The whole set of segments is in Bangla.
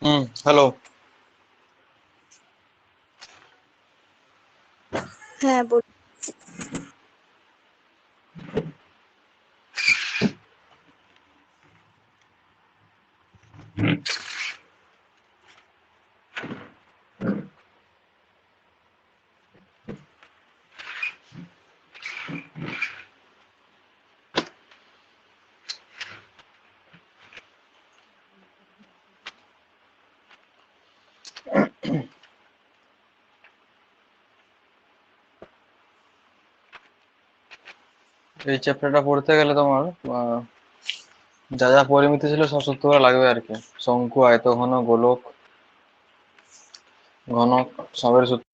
হ্যালো। হ্যাঁ, বলুন। এই চ্যাপ্টারটা পড়তে গেলে তোমার যা যা পরিমিতি ছিল সব সূত্র করা লাগবে আর কি। শঙ্কু, আয়তঘন, গোলক, ঘনক সবের সূত্র।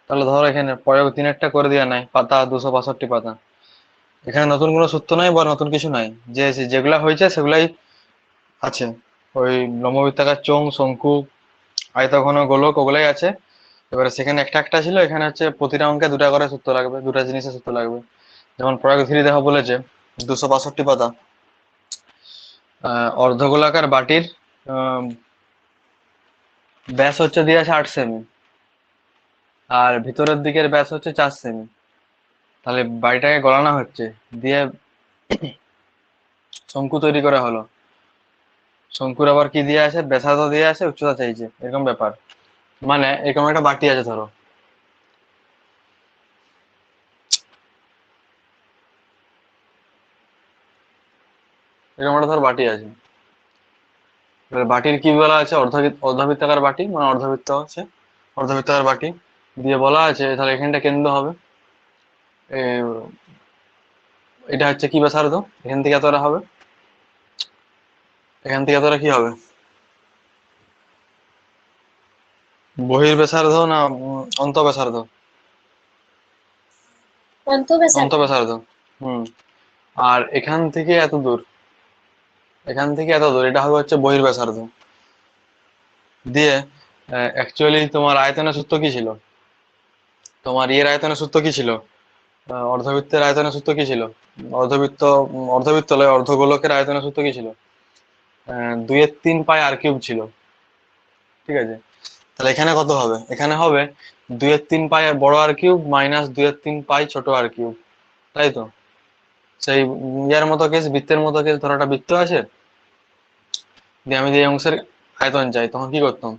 তাহলে ধরো এখানে প্রয়োগ তিনেরটা করে দেওয়া নাই, পাতা 262 পাতা। এখানে নতুন কোনো সূত্র নাই বা নতুন কিছু নাই, যেগুলা হয়েছে সেগুলাই আছে। ওই লম্ববৃত্তাকার চোঙ, শঙ্কু, আয়তঘন, গোলক ওগুলাই আছে। এবারে সেখানে একটা একটা ছিল, এখানে হচ্ছে প্রতিটা অঙ্কে দুটা করে সূত্র লাগবে, দুটা জিনিসের সূত্র লাগবে। যেমন প্রয়োগ থ্রি দেখো বলেছে 262 পাতা। অর্ধগোলাকার বাটির আহ, ব্যাস হচ্ছে দিয়ে আছে 8 সেমি, আর ভিতরের দিকের ব্যাস হচ্ছে 4 সেমি। তাহলে বাড়িটাকে গলানো হচ্ছে, দিয়ে শঙ্কু তৈরি করা হলো। শঙ্কুর আবার কি দিয়ে আছে, ব্যাসার্ধ দিয়ে আছে, উচ্চতা চাইছে, এরকম ব্যাপার। মানে এরকম একটা বাটি আছে ধরো, এরকম একটা ধর বাটি আছে। এবার বাটির কি বলা আছে, অর্ধবৃত্তাকার বাটি, মানে অর্ধবৃত্ত আছে, অর্ধবৃত্তাকার বাটি দিয়ে বলা আছে। তাহলে এখানটা কেন্দ্র হবে। এটা হচ্ছে কি ব্যাসার্ধ, এখান থেকে এতটা হবে, এখান থেকে এতটা কি হবে, বহির ব্যাসার্ধ না অন্ত ব্যাসার্ধ? অন্ত অন্তঃব্যাসার্ধ। ব্যাসার্ধ। হুম। আর এখান থেকে এত দূর, এখান থেকে এত দূর, এটা হবে হচ্ছে বহির ব্যাসার্ধ। দিয়ে অ্যাকচুয়ালি তোমার আয়তনের সূত্র কি ছিল, তোমার ইয়ের আয়তনের সূত্র কি ছিল, অর্ধবৃত্তের আয়তনের সূত্র কি ছিল, অর্ধবৃত্ত, অর্ধবৃত্ত লয় অর্ধগোলকের আয়তনের সূত্র কি ছিল, 2/3 পাই আর কিউব ছিল। ঠিক আছে। তাহলে এখানে কত হবে, এখানে হবে 2/3 পাই বড় আর কিউব মাইনাস 2/3 পাই ছোট আর কিউব। তাই তো? সেই ইয়ার মতো কেস, বৃত্তের মতো কেস। ধরো একটা বৃত্ত আছে, দিয়ে আমি যে এই অংশের আয়তন চাই, তখন কি করতাম,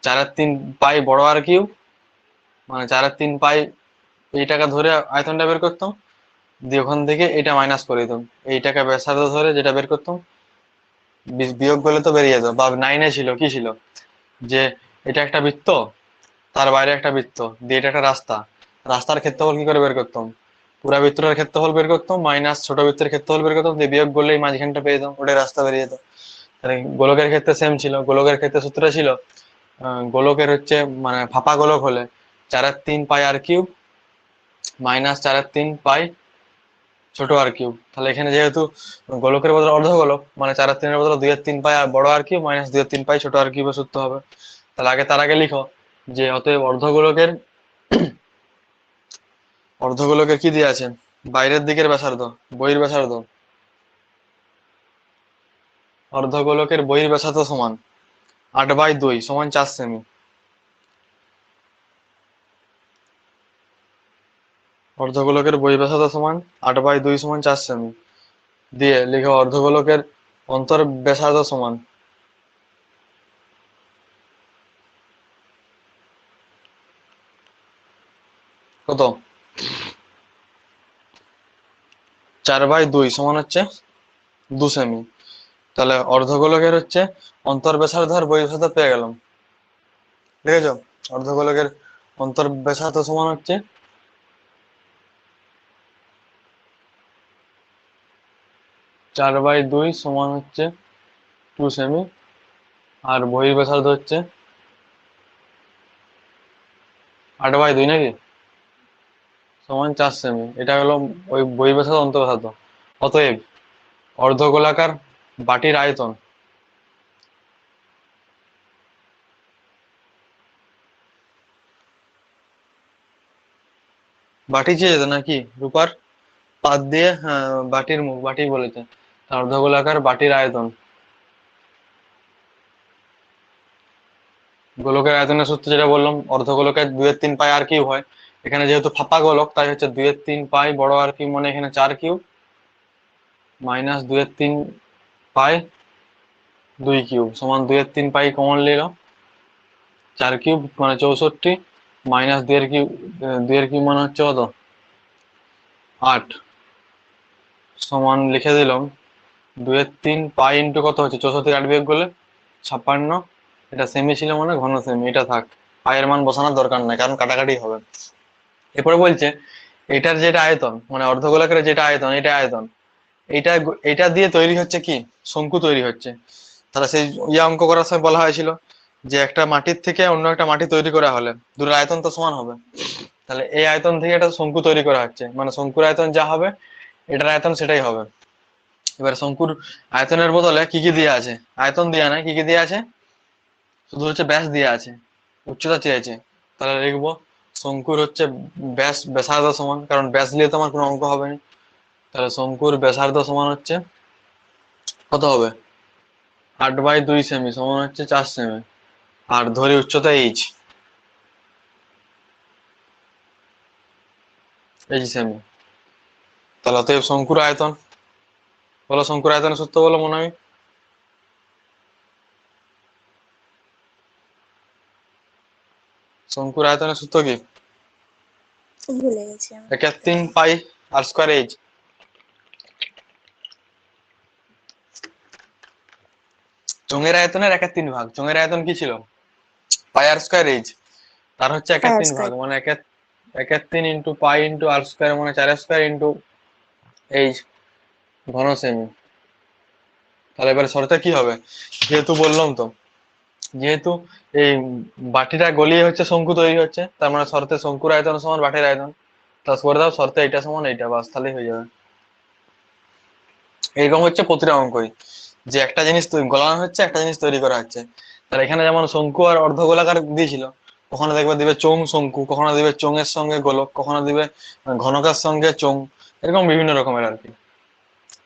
4/3 পাই বড় আর কিউব, মানে 4/3 পাই এইটাকে ধরে আয়তনটা বের করতাম, দিয়ে ওখান থেকে এটা মাইনাস করে দিতাম, এইটাকে ব্যাসার্ধ ধরে যেটা বের করতাম, বিয়োগ করলে তো বেরিয়ে যেত। বা নাইনে ছিল কি ছিল, যে এটা একটা বৃত্ত, তার বাইরে একটা বৃত্ত, দিয়ে এটা একটা রাস্তা, রাস্তার ক্ষেত্রফল কি করে বের করতাম, পুরা বৃত্তটার ক্ষেত্রফল বের করতাম মাইনাস ছোট বৃত্তের ক্ষেত্রফল বের করতাম, দিয়ে বিয়োগ করলেই মাঝখানটা পেয়ে যেতাম, ওটাই রাস্তা বেরিয়ে যেত। তাহলে গোলকের ক্ষেত্রে সেম ছিল, গোলকের ক্ষেত্রে সূত্রটা ছিল গোলকের হচ্ছে মানে ফাঁপা গোলক হলে 4/3 পাই আর কিউব মাইনাস 4/3 পাই ছোট আর কিউব। তাহলে এখানে যেহেতু গোলকের বদলে অর্ধ গোলক, মানে 4/3-এর বদলে 2/3 পাই আর বড় আর কিউব মাইনাস 2/3 পাই ছোট আর কিউবের সূত্র হবে। তাহলে আগে তার আগে লিখো যে অতএব অর্ধগোলকের, অর্ধগোলকের কি দিয়ে আছে, বাইরের দিকের ব্যাসার্ধ, বহির ব্যাসার্ধ, অর্ধগোলকের বহির ব্যাসার্ধ সমান 8/2 সমান 4 সেমি। অর্ধগোলকের বহির ব্যাসার্ধ সমান 8/2 সমান 4 সেমি। দিয়ে লিখো অর্ধগোলকের অন্তর ব্যাসার্ধ সমান কত? 4/2 সমান হচ্ছে 2 সেমি। তাহলে অর্ধগোলকের হচ্ছে অন্তর ব্যাসার্ধ আর বহির্ব্যাসার্ধ পেয়ে গেলাম। দেখেছো? অর্ধগোলকের অন্তর ব্যাসার্ধ সমান হচ্ছে 4/2 সমান হচ্ছে 2 সেমি, আর বহির্ব্যাসার্ধ হচ্ছে 8/2 নাকি সমান 4 সেমি। এটা হলো ওই বহির্ব্যাসার্ধ অন্তর্ব্যাসার্ধ। অতএব অর্ধগোলাকার বাটির আয়তন বাটি চেয়েছে নাকি রূপার পাত দিয়ে? হ্যাঁ, বাটির মুখ বাটি বলেছে। অর্ধগোলাকার বাটির আয়তন, গোলকের আয়তনের সূত্র যেটা বললাম, অর্ধগোলকের 2/3 পাই আর কিউব হয়। এখানে যেহেতু ফাঁপা গোলক তাই হচ্ছে 2/3 পাই বড় আর কিউব, মানে এখানে 4 কিউব মাইনাস 2/3 পাই 2 কিউব সমান 2/3 পাই কমন নিলাম, 4 কিউব মানে 64 মাইনাস 2 এর কিউব, 2 এর কিউব মানে হচ্ছে কত 8 সমান লিখে দিলাম 2/3 পাই ইন্টু কত হচ্ছে 64 8 বিয়োগ করলে 56। এটা সেমি ছিল মানে ঘন সেমি, এটা থাক, পায়ের মান বসানোর দরকার নাই কারণ কাটাকাটি হবে। এরপরে বলছে এটার যেটা আয়তন মানে অর্ধগোলকের যেটা আয়তন, এটা আয়তন, এটা এটা দিয়ে তৈরি হচ্ছে কি শঙ্কু তৈরি হচ্ছে। তাহলে সেই অঙ্ক করার সময় বলা হয়েছিল যে একটা মাটির থেকে অন্য একটা মাটি তৈরি করা হলে দুটোর আয়তন তো সমান হবে। তাহলে এই আয়তন থেকে একটা শঙ্কু তৈরি করা হচ্ছে, মানে শঙ্কুর আয়তন যা হবে এটার আয়তন সেটাই হবে। এবার শঙ্কুর আয়তনের বদলে কি কি দিয়ে আছে? আয়তন দেওয়া নাই, কি কি দিয়ে আছে? শুধু হচ্ছে ব্যাস দিয়ে আছে, উচ্চতা চেয়েছে। তাহলে লিখবো শঙ্কুর হচ্ছে ব্যাস ব্যাসার্ধ সমান, কারণ ব্যাস দিয়ে তো আমার কোনো অঙ্ক হবে না। তাহলে শঙ্কুর ব্যাসার্ধ সমান হচ্ছে কত হবে 8/2 সেমি সমান হচ্ছে 4 সেমি, আর ধরি উচ্চতা এইচ সেমি। তাহলে অতএব শঙ্কুর আয়তন, বলো শঙ্কুর আয়তনের সূত্র বলো মনে হয়। শঙ্কুর আয়তনের সূত্র কি? ভুলে গেছি আমি। 1/3 পাই আর স্কয়ার এইচ। চোঙের আয়তনের 1/3 ভাগ, চোঙের আয়তন কি ছিল পাই আর স্কয়ার এইচ, তার হচ্ছে পাই 1/3 ভাগ স্কয়ার। মানে 1/3 ইন্টু পাই ইন্টু আর স্কয়ার মানে 4 স্কয়ার ইন্টু এইচ ঘন সেমি। তাহলে এবারে শর্তে কি হবে? যেহেতু বললাম তো, যেহেতু এই বাটিটা গলিয়ে হচ্ছে শঙ্কু তৈরি হচ্ছে, তার মানে শর্তে শঙ্কুর আয়তন সমান বাটির আয়তন, প্লাস করে দাও শর্তে এইটা সমান এইটা, বাস তাহলেই হয়ে যাবে। এরকম হচ্ছে প্রতিটা অঙ্কই, যে একটা জিনিস গলানো হচ্ছে একটা জিনিস তৈরি করা হচ্ছে। তাহলে এখানে যেমন শঙ্কু আর অর্ধগোলাকার দিয়েছিল, কখনো দেখবে দিবে চোঙ শঙ্কু, কখনো দিবে চোঙের সঙ্গে গোলক, কখনো দিবে ঘনকের সঙ্গে চোঙ, এরকম বিভিন্ন রকমের আর কি।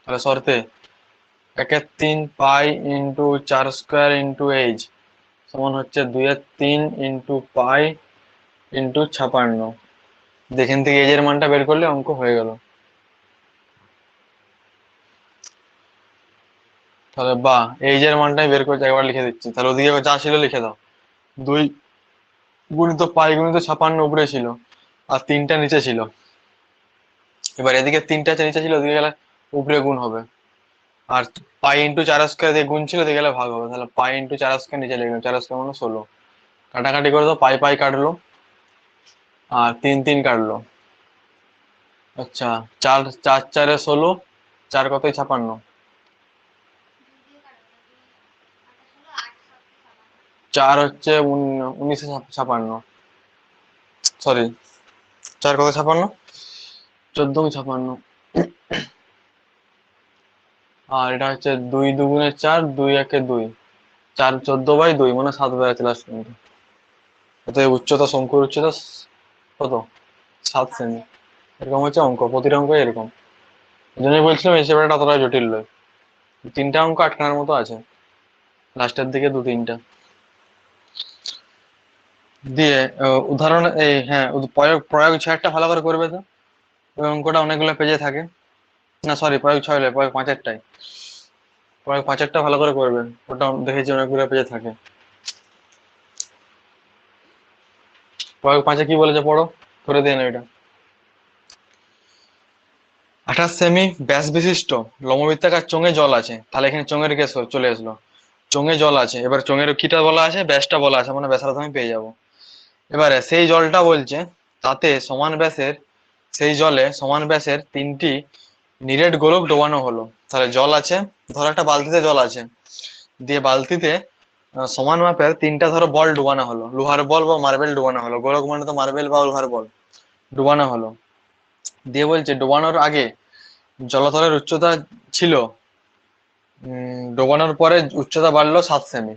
তাহলে শর্তে 1/3 pi into 4 square into H সমান হচ্ছে 2/3 ইন্টু পাই ইন্টু 56। যেখান থেকে এইচ এর মানটা বের করলে অঙ্ক হয়ে গেল। তাহলে বা এইচ এর মানটাই বের করতে একবার লিখে দিচ্ছি, তাহলে ওদিকে যা ছিল লিখে দাও। 2 × পাই × 56 উপরে ছিল আর 3টা নিচে ছিল। এবার এদিকে 3টা আছে নিচে ছিল, ওদিকে গেলে উপরে গুণ হবে। আর পাই ইন্টু 4 স্কয়ার দিয়ে গুণ ছিল, ওদিকে গেলে ভাগ হবে। তাহলে পাই ইন্টু 4 স্কয়ার নিচে লিখলাম, 4 স্কয়ার মানে 16। কাটাকাটি করে দাও, পাই পাই কাটলো আর 3 3 কাটলো। আচ্ছা, 4 4 4 16, 4 কতই 56, 4 হচ্ছে 1956, সরি 4 কত 56, 14 56। আর এটা হচ্ছে 2 2 4, 2 1 2, 4 14/2 মানে 7 বেড়া চলে আসছে কিন্তু। অতএব উচ্চতা শঙ্কুর উচ্চতা কত 7 সেমি। এরকম হচ্ছে অঙ্ক, প্রতিটা অঙ্ক এরকম। এই জন্যই বলছিলাম এই সেপারেটা অতটা জটিল নয়। 3টা অঙ্ক আটকানোর মতো আছে, লাস্টের দিকে 2 3টা দিয়ে। উদাহরণ এই হ্যাঁ প্রয়োগ প্রয়োগ 6টা ভালো করে করবে তো, ওই অঙ্কটা অনেকগুলো পেজে থাকে। না সরি, প্রয়োগ 6 নয়, প্রয়োগ 5-এরটাই। প্রয়োগ 5-এরটা ভালো করে করবেন, ওটা দেখেছি অনেকগুলো পেজে থাকে। প্রয়োগ 5-এ কি বলেছে পড়ো, করে দিয়ে না এটা। 28 সেমি ব্যাস বিশিষ্ট লম্ববৃত্তাকার চোঙে জল আছে, তাহলে এখানে চোঙের কেস চলে আসলো। চোঙে জল আছে, এবার চোঙের কিটা বলা আছে, ব্যাসটা বলা আছে, মানে ব্যাসার্ধ আমি পেয়ে যাবো। এবারে সেই জলটা বলছে তাতে সমান ব্যাসের, সেই জলে সমান ব্যাসের 3টি নিরেট গোলক ডোবানো হলো। তাহলে জল আছে, ধরো একটা বালতিতে জল আছে, দিয়ে বালতিতে সমান মাপের 3টা ধরো বল ডুবানো হলো, লোহার বল বা মার্বেল ডুবানো হলো, গোলক মানে তো মার্বেল বা লোহার বল ডুবানো হলো। দিয়ে বলছে ডুবানোর আগে জলতলের উচ্চতা ছিল, ডোবানোর পরে উচ্চতা বাড়লো 7 সেমি।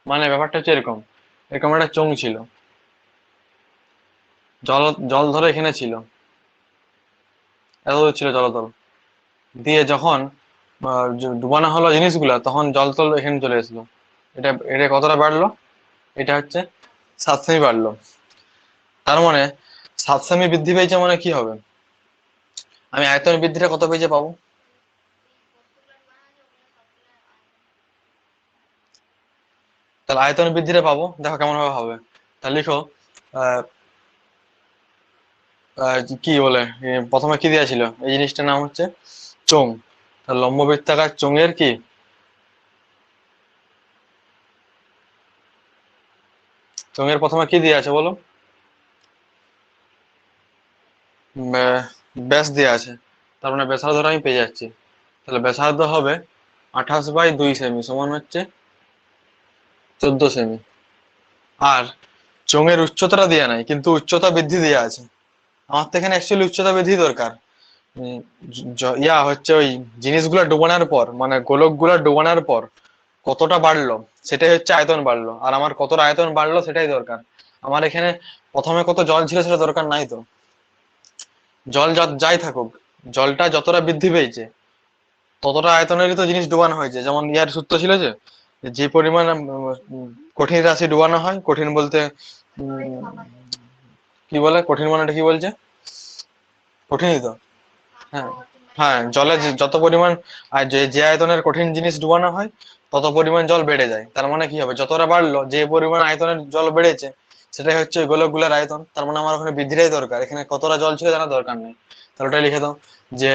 মানে ব্যাপারটা হচ্ছে এরকম, এরকম একটা চোঙ ছিল, জল জল ধরো এখানে ছিল, এত ছিল জলতল, দিয়ে যখন ডুবানো হলো জিনিসগুলা, তখন জলতল এখানে চলে আসলো। এটা এটা কতটা বাড়লো, এটা হচ্ছে 7 সেমি বাড়লো। তার মানে 7 সেমি বৃদ্ধি পেয়েছে, মানে কি হবে, আমি আয়তন বৃদ্ধিটা কত পেয়েছে পাবো। তাহলে আয়তন বৃদ্ধিটা পাবো, দেখো কেমন ভাবে হবে। তাহলে লিখো, আহ কি বলে, প্রথমে কি দেওয়া ছিল, এই জিনিসটার নাম হচ্ছে চোঙ। তাহলে লম্ব বৃত্তাকার চোঙের কি, চোঙের প্রথমে কি দেওয়া আছে বলো, ব্যাস দেওয়া আছে, তার মানে ব্যাসার্ধ আমি পেয়ে যাচ্ছি। তাহলে ব্যাসার্ধ হবে 28/2 সেমি সমান হচ্ছে 14 সেমি। আর চোঙের উচ্চতাটা দেওয়া নাই, কিন্তু উচ্চতা বৃদ্ধি দেওয়া আছে। আমার তো এখানে অ্যাকচুয়ালি উচ্চতা বৃদ্ধি দরকার। ইয়া হচ্ছে ওই জিনিসগুলো ডুবানোর পর, মানে গোলক গুলা ডুবানোর পর কতটা বাড়লো, সেটাই হচ্ছে আয়তন বাড়লো, আর আমার কতটা আয়তন বাড়লো সেটাই দরকার। আমার এখানে প্রথমে কত জল ছিল সেটা দরকার নাই তো। জল যাই থাকুক, জলটা যতটা বৃদ্ধি পেয়েছে ততটা আয়তনেরই তো জিনিস ডুবানো হয়েছে। যেমন ইয়ার সূত্র ছিল যে, যে পরিমাণ কঠিন রাশি ডুবানো হয়, কঠিন বলতে উম, কি বলে, কঠিন মানেটা কি বলছে, কঠিনই তো। হ্যাঁ, হ্যাঁ, জলে যত পরিমাণ আর যে যে আয়তনের কঠিন জিনিস ডুবানো হয় তত পরিমাণ জল বেড়ে যায়। তার মানে কি হবে, যতটা বাড়লো, যে পরিমাণ আয়তনের জল বেড়েছে সেটাই হচ্ছে ওই গোলকগুলোর আয়তন। তার মানে আমার ওখানে বৃদ্ধিটাই দরকার, এখানে কতটা জল ছিল জানা দরকার নেই। তাহলে ওটাই লিখে দাও যে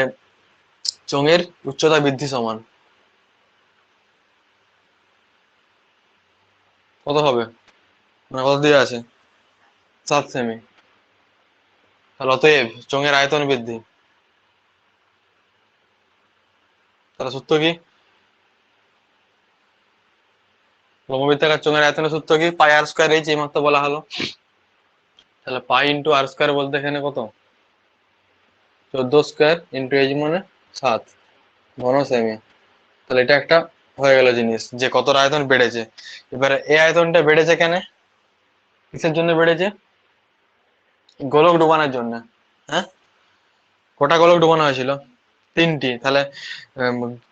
চোঙের উচ্চতা বৃদ্ধি সমান কত হবে, মানে কত দিয়ে আছে, 7 সেমি। তাহলে অতএব চোঙের আয়তন বৃদ্ধি, তাহলে সূত্র কি, লম্ববৃত্তাকার চোঙের আয়তনের সূত্র কি, পাই r স্কয়ার এইচ, এই মাত্র বলা হলো। তাহলে পাই ইন্টু আর স্কয়ার বলতে এখানে কত, 14 স্কয়ার ইন্টু এইচ মানে 7 ঘন সেমি। তাহলে এটা একটা হয়ে গেল জিনিস, যে কত আয়তন বেড়েছে। এবারে এই আয়তনটা বেড়েছে কেন, কিসের জন্য বেড়েছে, গোলক ডুবানোর জন্য। হ্যাঁ, কটা গোলক ডুবানো হয়েছিল, 3টি। তাহলে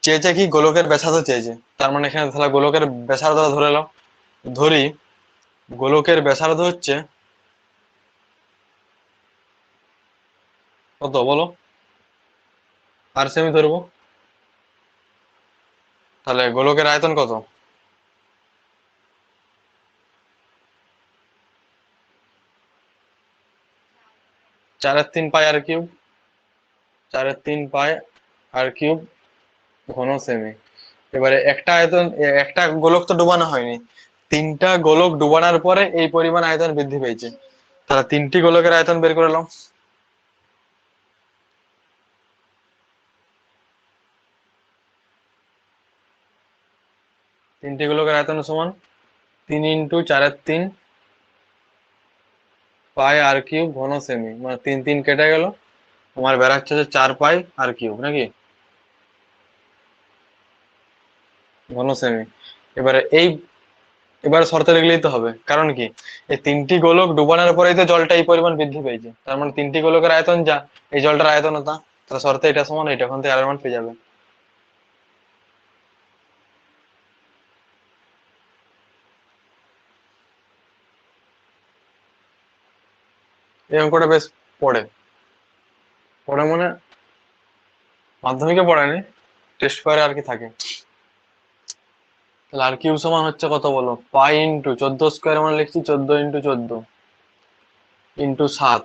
চেয়েছে কি, গোলকের ব্যাসার্ধ চেয়েছে, তার মানে এখানে তাহলে গোলকের ব্যাসার্ধ ধরে নাও, ধরি গোলকের ব্যাসার্ধ হচ্ছে কত বলো, r সেমি ধরবো। তাহলে গোলকের আয়তন কত, 4/3 পাই r কিউব, 4/3 পাই r কিউব ঘন সেমি। এবারে একটা আয়তন, একটা গোলক তো ডুবানো হয়নি, 3টা গোলক ডুবানোর পরে এই পরিমাণ আয়তন বৃদ্ধি পেয়েছে। তাহলে 3টি গোলকের আয়তন বের করে নাও। 3টি গোলকের আয়তন সমান 3 × 4/3 পাই r কিউব ঘন সেমি, মানে 3 3 কেটে গেল, আমার বেড়াচ্ছে যে 4 পাই r কিউব নাকি ঘন সেমি। এবারে এবারে শর্তে লিখলেই তো হবে, কারণ কি, এই 3টি গোলক ডুবানোর পরেই তো জলটা এই পরিমাণ বৃদ্ধি পেয়েছে, তার মানে 3টি গোলকের আয়তন যা, এই জলটার আয়তন তা। তাহলে শর্তে এটা সমান এটা, ওখান থেকে আর এর মান পেয়ে যাবে। এই অঙ্কটা বেশ পড়ে, পড়ে মানে মাধ্যমিকে পড়েনি, টেস্ট পেপারে আর কি থাকে। তাহলে আর কিউব সমান হচ্ছে কত বলো, পাই ইন্টু 14 স্কোয়ার, মানে লিখছি 14 × 14 ইন্টু 7।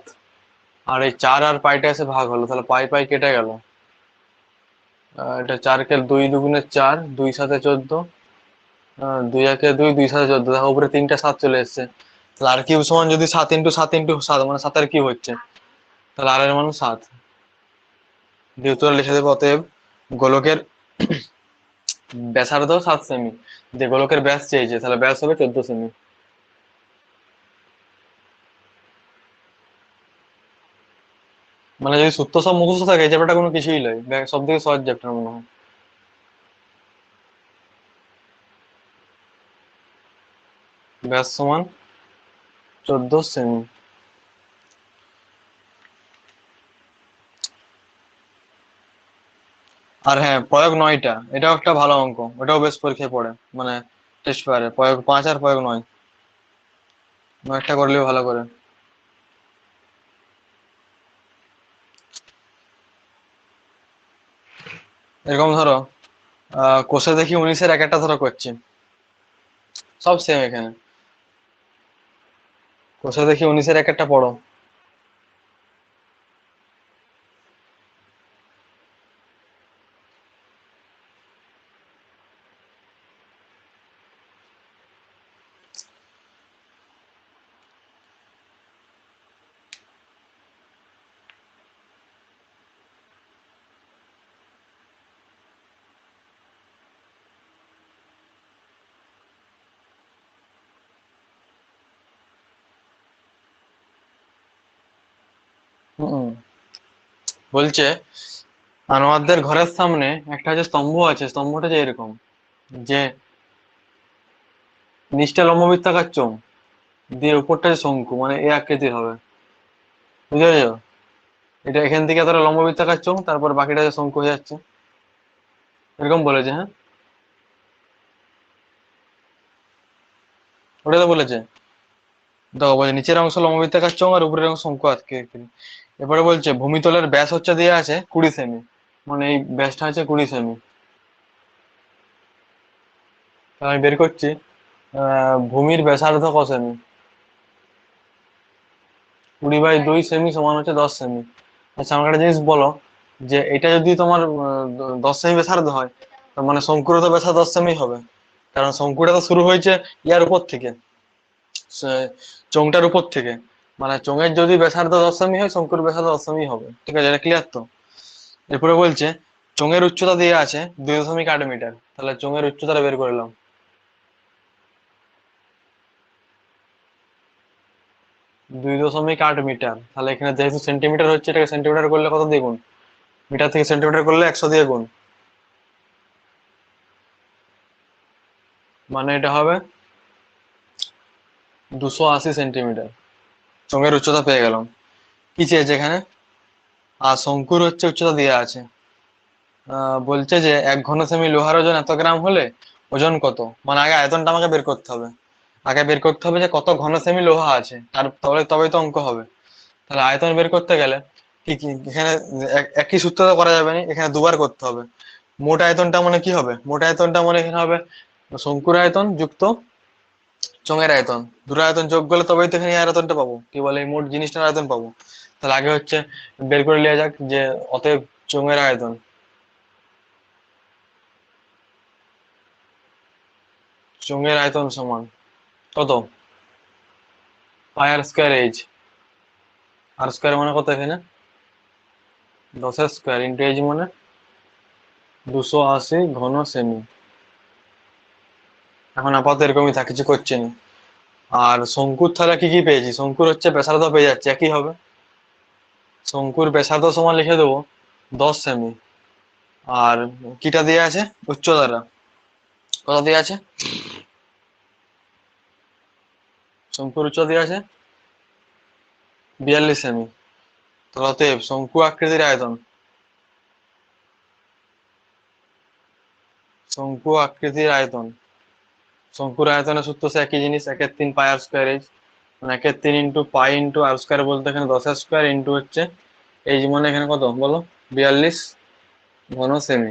আর এই 4 আর পাইটা এসে ভাগ হলো, তাহলে পাই পাই কেটে গেল। এটা 4 কে 2 দুগুণে 4, 2 7 14, 2 একে 2, 2 7 14, দেখো উপরে 3টা 7 চলে এসেছে। তাহলে আর কিউব সমান যদি 7 × 7 × 7, মানে 7 এর কিউব হচ্ছে, তাহলে আর এর মান 7 দিয়ে উত্তর লিখে দেবো। অতএব গোলকের ব্যাসার্ধ 7 সেমি, যে গোলকের ব্যাস চেয়েছে, তাহলে ব্যাস হবে 14 সেমি। মানে যদি সূত্র সব মুখস্থ থাকে, এই চ্যাপ্টারটা কোনো কিছুই নয়, সব থেকে সহজ চ্যাপ্টার মনে হয়। ব্যাস সমান 14 সেমি। আর হ্যাঁ, প্রয়োগ 9টা, এটাও একটা ভালো অঙ্ক, ওটাও বেশ পরীক্ষায় পড়ে, মানে টেস্ট পেপারে প্রয়োগ 5 আর প্রয়োগ 9, 9টা করলেও ভালো করে। এরকম ধরো, কোষে দেখি 19-এর এক একটা ধরো করছি, সব সেম এখানে। কোষে দেখি 19-এর এক একটা পড়ো। হুম, বলছে আনোয়ারদের ঘরের সামনে একটা যে স্তম্ভ আছে, স্তম্ভটা যে এরকম, যে নিচটা লম্ববৃত্তাকার চোঙ দিয়ে উপরটা যে শঙ্কু, মানে এই আকৃতির হবে, বুঝতে পেরেছো? এটা এখান থেকে ধরো লম্ববৃত্তাকার চোঙ, তারপর বাকিটা যে শঙ্কু হয়ে যাচ্ছে, এরকম বলেছে। হ্যাঁ, ওটা তো বলেছে। দেখো বলছে নিচের অংশ লম্ববৃত্তাকার চোঙ আর উপরের অংশ শঙ্কু আকৃতির। এবারে বলছে ভূমিতলের ব্যাস হচ্ছে দেওয়া আছে 20 সেমি, মানে এই ব্যাসটা হচ্ছে 20 সেমি। আমি বের করছি, ভূমির ব্যাসার্ধ কত সেমি, 20/2 সেমি সমান হচ্ছে 10 সেমি। আচ্ছা, আমাকে একটা জিনিস বলো, যে এটা যদি তোমার 10 সেমি ব্যাসার্ধ হয়, তার মানে শঙ্কুর তো ব্যাসার্ধ 10 সেমি হবে, কারণ শঙ্কুটা তো শুরু হয়েছে ইয়ার উপর থেকে, চোঙটার উপর থেকে। মানে চোঙের যদি ব্যাসার্ধ 10 সেমি হয়, শঙ্কুর ব্যাসার্ধ 10 সেমি হবে। ঠিক আছে, এটা ক্লিয়ার তো? এরপরে বলছে চোঙের উচ্চতা দিয়ে আছে 2.8 মিটার, তাহলে চোঙের উচ্চতাটা বের করলাম। 2.8 মিটার, তাহলে এখানে যেহেতু সেন্টিমিটার হচ্ছে, এটাকে সেন্টিমিটার করলে কত দিয়ে গুণ, মিটার থেকে সেন্টিমিটার করলে 100 দিয়ে গুণ, মানে এটা হবে 280 সেন্টিমিটার। চোঙের উচ্চতা পেয়ে গেলাম। কি চেয়েছে এখানে? আর শঙ্কুর হচ্ছে উচ্চতা দেওয়া আছে। বলছে যে 1 ঘন সেমি লোহার ওজন এত গ্রাম হলে ওজন কত, মানে আগে আয়তনটা আমাকে বের করতে হবে। আগে বের করতে হবে যে কত ঘন সেমি লোহা আছে, তার তবেই তো অঙ্ক হবে। তাহলে আয়তন বের করতে গেলে কি কি এখানে একই সূত্র তো করা যাবে না, এখানে দুবার করতে হবে। মোট আয়তনটা মানে কি হবে, মোট আয়তনটা মানে এখানে হবে শঙ্কুর আয়তন যুক্ত চোঙের আয়তন, দুটো আয়তন যোগ করলে তবেই তো এখানে এই আয়তনটা পাবো, কি বলে এই মোট জিনিসটার আয়তন পাবো। তাহলে আগে হচ্ছে বের করে নেওয়া যাক যে অতএব চোঙের আয়তন, চোঙের আয়তন সমান কত, পাই আর স্কোয়ার এইচ। আর স্কোয়ার মানে কত এখানে, 10 স্কোয়ার ইন্টু এইচ মানে 280 ঘন সেমি। এখন আপাতত এরকমই থাক, কিছু করছি না। আর শঙ্কুর তাহলে কি কি পেয়েছি, শঙ্কুর হচ্ছে ব্যাসার্ধ পেয়ে যাচ্ছে, একই হবে। শঙ্কুর ব্যাসার্ধ সমান লিখে দেবো 10 সেমি। আর কিটা দিয়ে আছে, উচ্চতাটা কত দিয়ে আছে, শঙ্কুর উচ্চতা দিয়ে আছে 42 সেমি। তো অতএব শঙ্কু আকৃতির আয়তন, শঙ্কু আকৃতির আয়তন, শঙ্কুর আয়তনের সূত্র সে একই জিনিস, 1/3 পাই আর স্কোয়ার এইচ, মানে 1/3 ইন্টু পাই ইন্টু আর স্কোয়ার, বলতে এখানে 10 স্কোয়ার ইন্টু হচ্ছে এইচ, মানে এখানে কত বলো, 42 ঘন সেমি।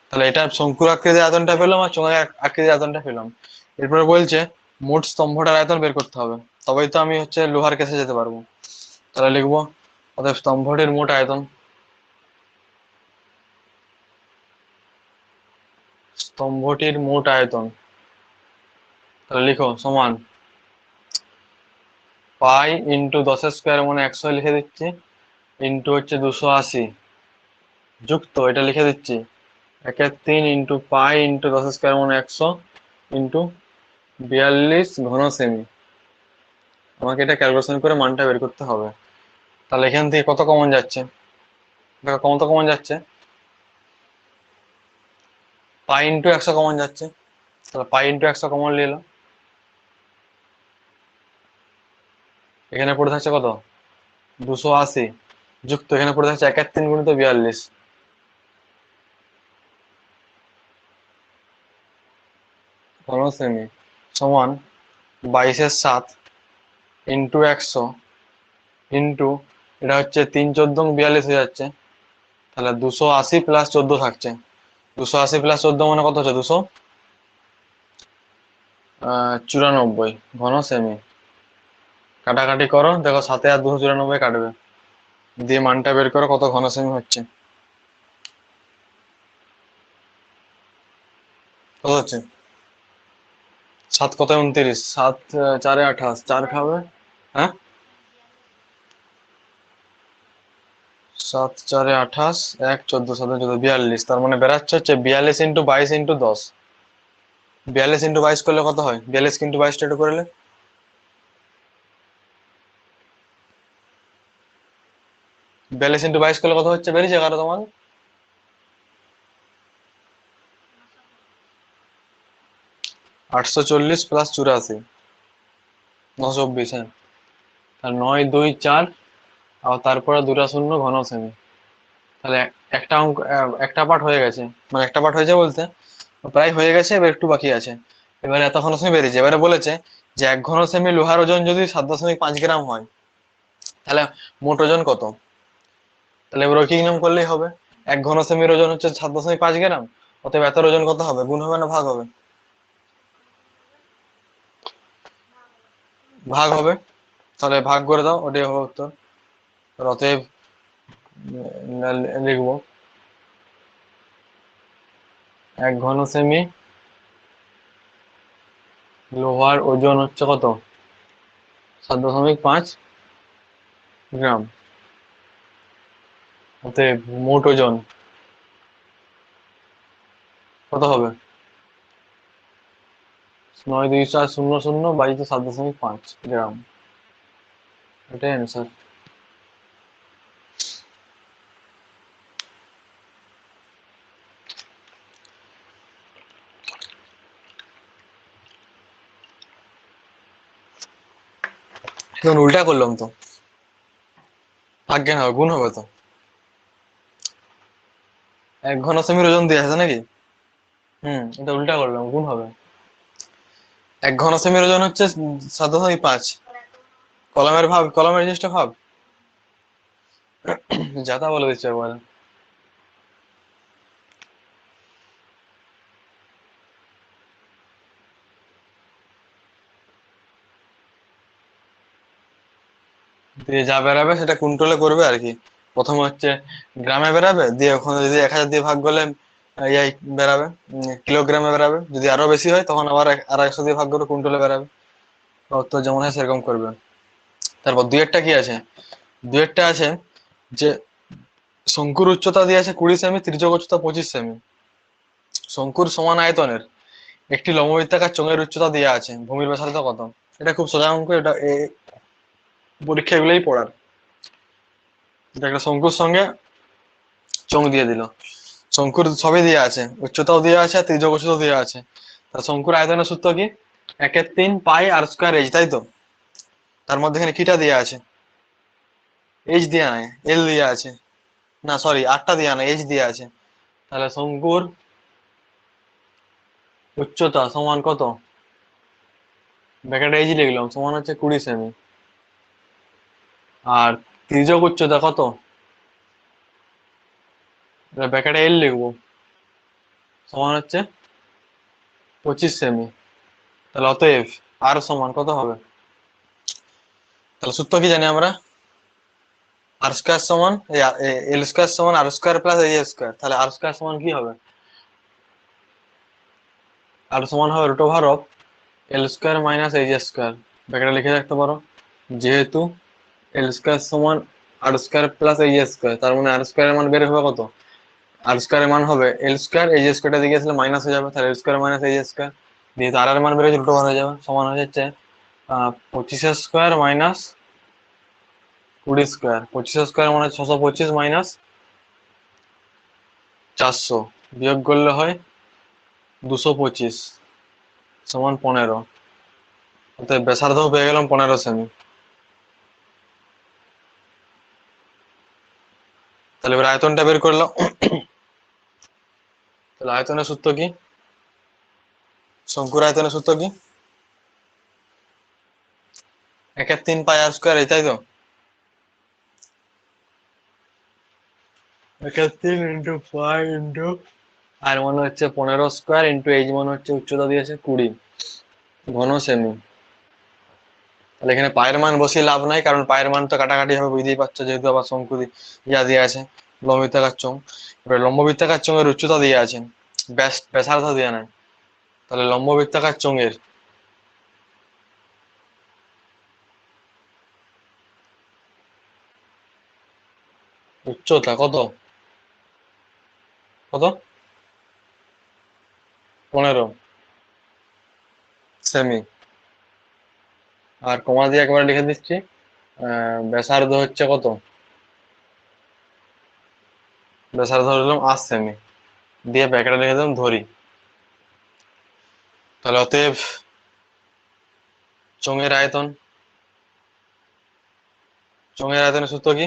তাহলে এটা শঙ্কুর আকৃতির আয়তনটা পেলাম আর চোঙের আকৃতির আয়তনটা পেলাম। এরপরে বলছে মোট স্তম্ভটার আয়তন বের করতে হবে, তবেই তো আমি হচ্ছে লোহার কেসে যেতে পারবো। তাহলে লিখবো অতএব স্তম্ভটির মোট আয়তন, স্তম্ভটির মোট আয়তন, তাহলে লিখো সমান পাই ইন্টু 10 স্কোয়ার মানে 100 লিখে দিচ্ছি, ইন্টু হচ্ছে 280, যুক্ত এটা লিখে দিচ্ছি 1/3 ইন্টু পাই ইন্টু 10 স্কোয়ার মানে 100 ইন্টু 42 ঘন সেমি। আমাকে এটা ক্যালকুলেশন করে মানটা বের করতে হবে। তাহলে এখান থেকে কত কমন যাচ্ছে, দেখো কত কমন যাচ্ছে, পাই ইন্টু 100 কমন যাচ্ছে। তাহলে পাই ইন্টু 100 কমন নিয়ে এলো, এখানে পড়ে থাকছে কত 280, যুক্ত এখানে পড়ে থাকছে 1/3 গুণিত 42 ঘন সেমি সমান 22/7 ইন্টু 100 ইন্টু এটা হচ্ছে 3×14 42 হয়ে যাচ্ছে। তাহলে 280 প্লাস 14 থাকছে, 280 প্লাস 14 মানে কত হচ্ছে 294 ঘন সেমি। কাটাকাটি করো, দেখো 7 আর 294 কাটবে, দিয়ে মানটা বের করো কত ঘন সেমি হচ্ছে, কত হচ্ছে 7 কত 29, 7 4 28, 4 খাবে, হ্যাঁ 7 4 28, 1 14 7 14 42, তার মানে বেরাচ্ছে হচ্ছে 42 ইন্টু 22 ইন্টু 10, 42 ইন্টু 22 করলে কত হয়, 42 ইন্টু 22 টা একটু করলে 42 ইন্টু 22 করলে কত হচ্ছে বেরিয়েছে কারো তোমার 840 প্লাস 84 924, হ্যাঁ। আর 9 2 4 আর তারপরে দুটা শূন্য ঘন সেমি। তাহলে একটা অঙ্ক একটা পার্ট হয়ে গেছে, মানে একটা পার্ট হয়েছে বলতে প্রায় হয়ে গেছে, এবার একটু বাকি আছে। এবারে এত ঘন সেমি বেরিয়েছে, এবারে বলেছে যে 1 ঘন সেমি লোহার ওজন যদি 7.5 গ্রাম হয়, তাহলে মোট ওজন কত। তাহলে এবার কি নিয়ম করলেই হবে, 1 ঘন সেমির ওজন হচ্ছে 7.5 গ্রাম, অতএব এত ওজন কত হবে, গুণ হবে না ভাগ হবে, ভাগ হবে। তাহলে ভাগ করে দাও, ওটাই হবে উত্তর। অতএব লিখবো 1 ঘন সেমি লোহার ওজন হচ্ছে কত 7.5 গ্রাম, অতএব মোট ওজন কত হবে 9 2 4 0 0 / 7.5 গ্রাম, এটাই অ্যান্সার। এখন উল্টা করলাম তো, ভাগ্যে না হবে, গুণ হবে তো, 1 ঘন সেমির ওজন দিয়ে আছে নাকি, এটা উল্টা করলাম, গুণ হবে। 1 ঘন সেমির ওজন হচ্ছে 7.5, কলমের ভাব, কলমের জিনিসটা ভাব, যাতা বলে দিচ্ছে একবার। দিয়ে যা বেরাবে সেটা কুইন্টলে করবে আর কি, প্রথমে হচ্ছে গ্রামে বেরাবে, দিয়ে ওখানে যদি 1000 দিয়ে ভাগ করলে ইয়াই বেরাবে, কিলোগ্রামে বেরাবে, যদি আরো বেশি হয় তখন আবার আর 100 দিয়ে ভাগ করে কুইন্টলে বেরাবে। তো যেমন হয় সেরকম করবে। তারপর দুইয়েরটা কি আছে, দুইয়েরটা আছে যে শঙ্কুর উচ্চতা দিয়ে আছে 20 সেমি, ত্রিজক উচ্চতা 25 সেমি, শঙ্কুর সমান আয়তনের একটি লম্ববৃত্তাকার চোঙের উচ্চতা দেওয়া আছে, ভূমির ব্যাসার্ধ কত। এটা খুব সোজা অঙ্ক, এটা পরীক্ষা এগুলোই পড়ার। এটা একটা শঙ্কুর সঙ্গে চোঙ দিয়ে দিল, শঙ্কুর সবই দেওয়া আছে, উচ্চতাও দেওয়া আছে আর ত্রিজক উচ্চতাও দেওয়া আছে। তা শঙ্কুর আয়তনের সূত্র কি, 1/3 পাই আর স্কোয়ার এইচ, তাই তো। তার মধ্যে এখানে কিটা দেওয়া আছে, এইচ দেওয়া নাই, এল দেওয়া আছে, না সরি আটটা দেওয়া নাই, এইচ দেওয়া আছে। তাহলে শঙ্কুর উচ্চতা সমান কত, ব্র্যাকেটে এইচ লিখলাম, সমান হচ্ছে 20 সেমি, আর ত্রিজক উচ্চতা কত ব্র্যাকেটে এল লিখবো, সমান হচ্ছে 25 সেমি। তাহলে অতএব আর সমান কত হবে? তাহলে সূত্র কি জানি আমরা? আর স্কয়ার সমান এল স্কয়ার সমান R square plus A square. তাহলে আর স্কয়ার সমান কি হবে? আর সমান হবে root over of L square minus A square. ব্র্যাকেটে লিখে রাখতে পারো, যেহেতু এল স্কয়ার সমান R square plus A square, তার মানে আর স্কয়ারের মান বের হবে কত? আর স্কয়ারের মান হবে এল স্কয়ার, এই স্কয়ারটা দিকে আসলে মাইনাস হয়ে যাবে, তাহলে এল স্কয়ার মাইনাস এই স্কয়ার দিয়ে আর এর মান বের হয়ে রুট ওভার হয়ে যাবে, সমান হয়ে যাচ্ছে 25 স্কয়ার মাইনাস 20 স্কয়ার। 25 স্কয়ার মানে 625 মাইনাস 400 বিয়োগ করলে হয় 225 সমান 15। অতএব ব্যাসার্ধ পেয়ে গেলাম 15 সেমি। তাহলে এবার আয়তনটা বের করলাম। তাহলে আয়তনের সূত্র কি? শঙ্কুর আয়তনের সূত্র কি? 1/3 পাই আর স্কয়ার, এই তাই তো? 1/3 ইন্টু পাই ইন্টু আর মানে হচ্ছে 15 স্কয়ার ইন্টু এইচ মানে হচ্ছে উচ্চতা দিয়েছে 20 ঘন সেমি। তাহলে এখানে পায়ের মান বসিয়ে লাভ নাই, কারণ পায়ের মান তো কাটাকাটি হবে, বুঝতেই পারছো, যেহেতু আবার শঙ্কু ইয়া দিয়ে আছে, লম্ববৃত্তাকার চোঙ। এবার লম্ববৃত্তাকার চোঙের উচ্চতা দিয়ে আছে, ব্যাসার্ধ দেওয়া নাই। তাহলে লম্ববৃত্তাকার চোঙের উচ্চতা কত? কত? 15 সেমি। আর কমা দিয়ে একবার লিখে দিচ্ছি, ব্যাসার্ধ হচ্ছে কত? ব্যাসার্ধ ধরলাম 8 সেমি, দিয়ে ব্যাকেটে লিখে দিলাম ধরি। তাহলে অতএব চোঙের আয়তন, চোঙের আয়তনের সূত্র কি?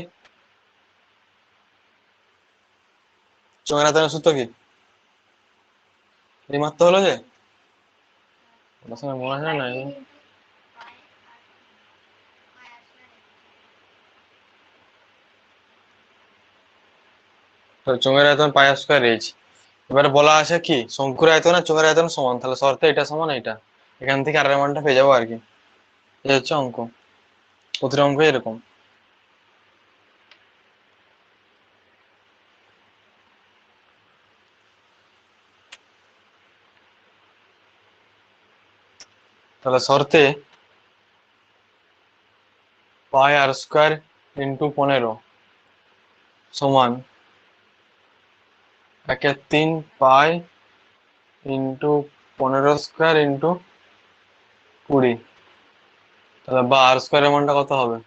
চোঙের আয়তনের সূত্র কি? এই মাত্র হলো যে ওটার সঙ্গে মনে হয় না। তো চোঙের আয়তন পাই আর স্কয়ার এইচ। এবারে বলা আছে কি শঙ্কুর আয়তন আর চোঙের আয়তন সমান, তাহলে শর্তে এটা সমান এটা, এখান থেকে আর এর মানটা পেয়ে যাবো আর কি। এই হচ্ছে অঙ্ক, প্রতিটা অঙ্ক এরকম। তাহলে শর্তে পাই আর স্কয়ার ইন্টু 15 সমান 1/3 পাই ইন্টু 15 স্কয়ার ইন্টু 20। তাহলে বা আর স্কয়ারের মানটা কত হবে?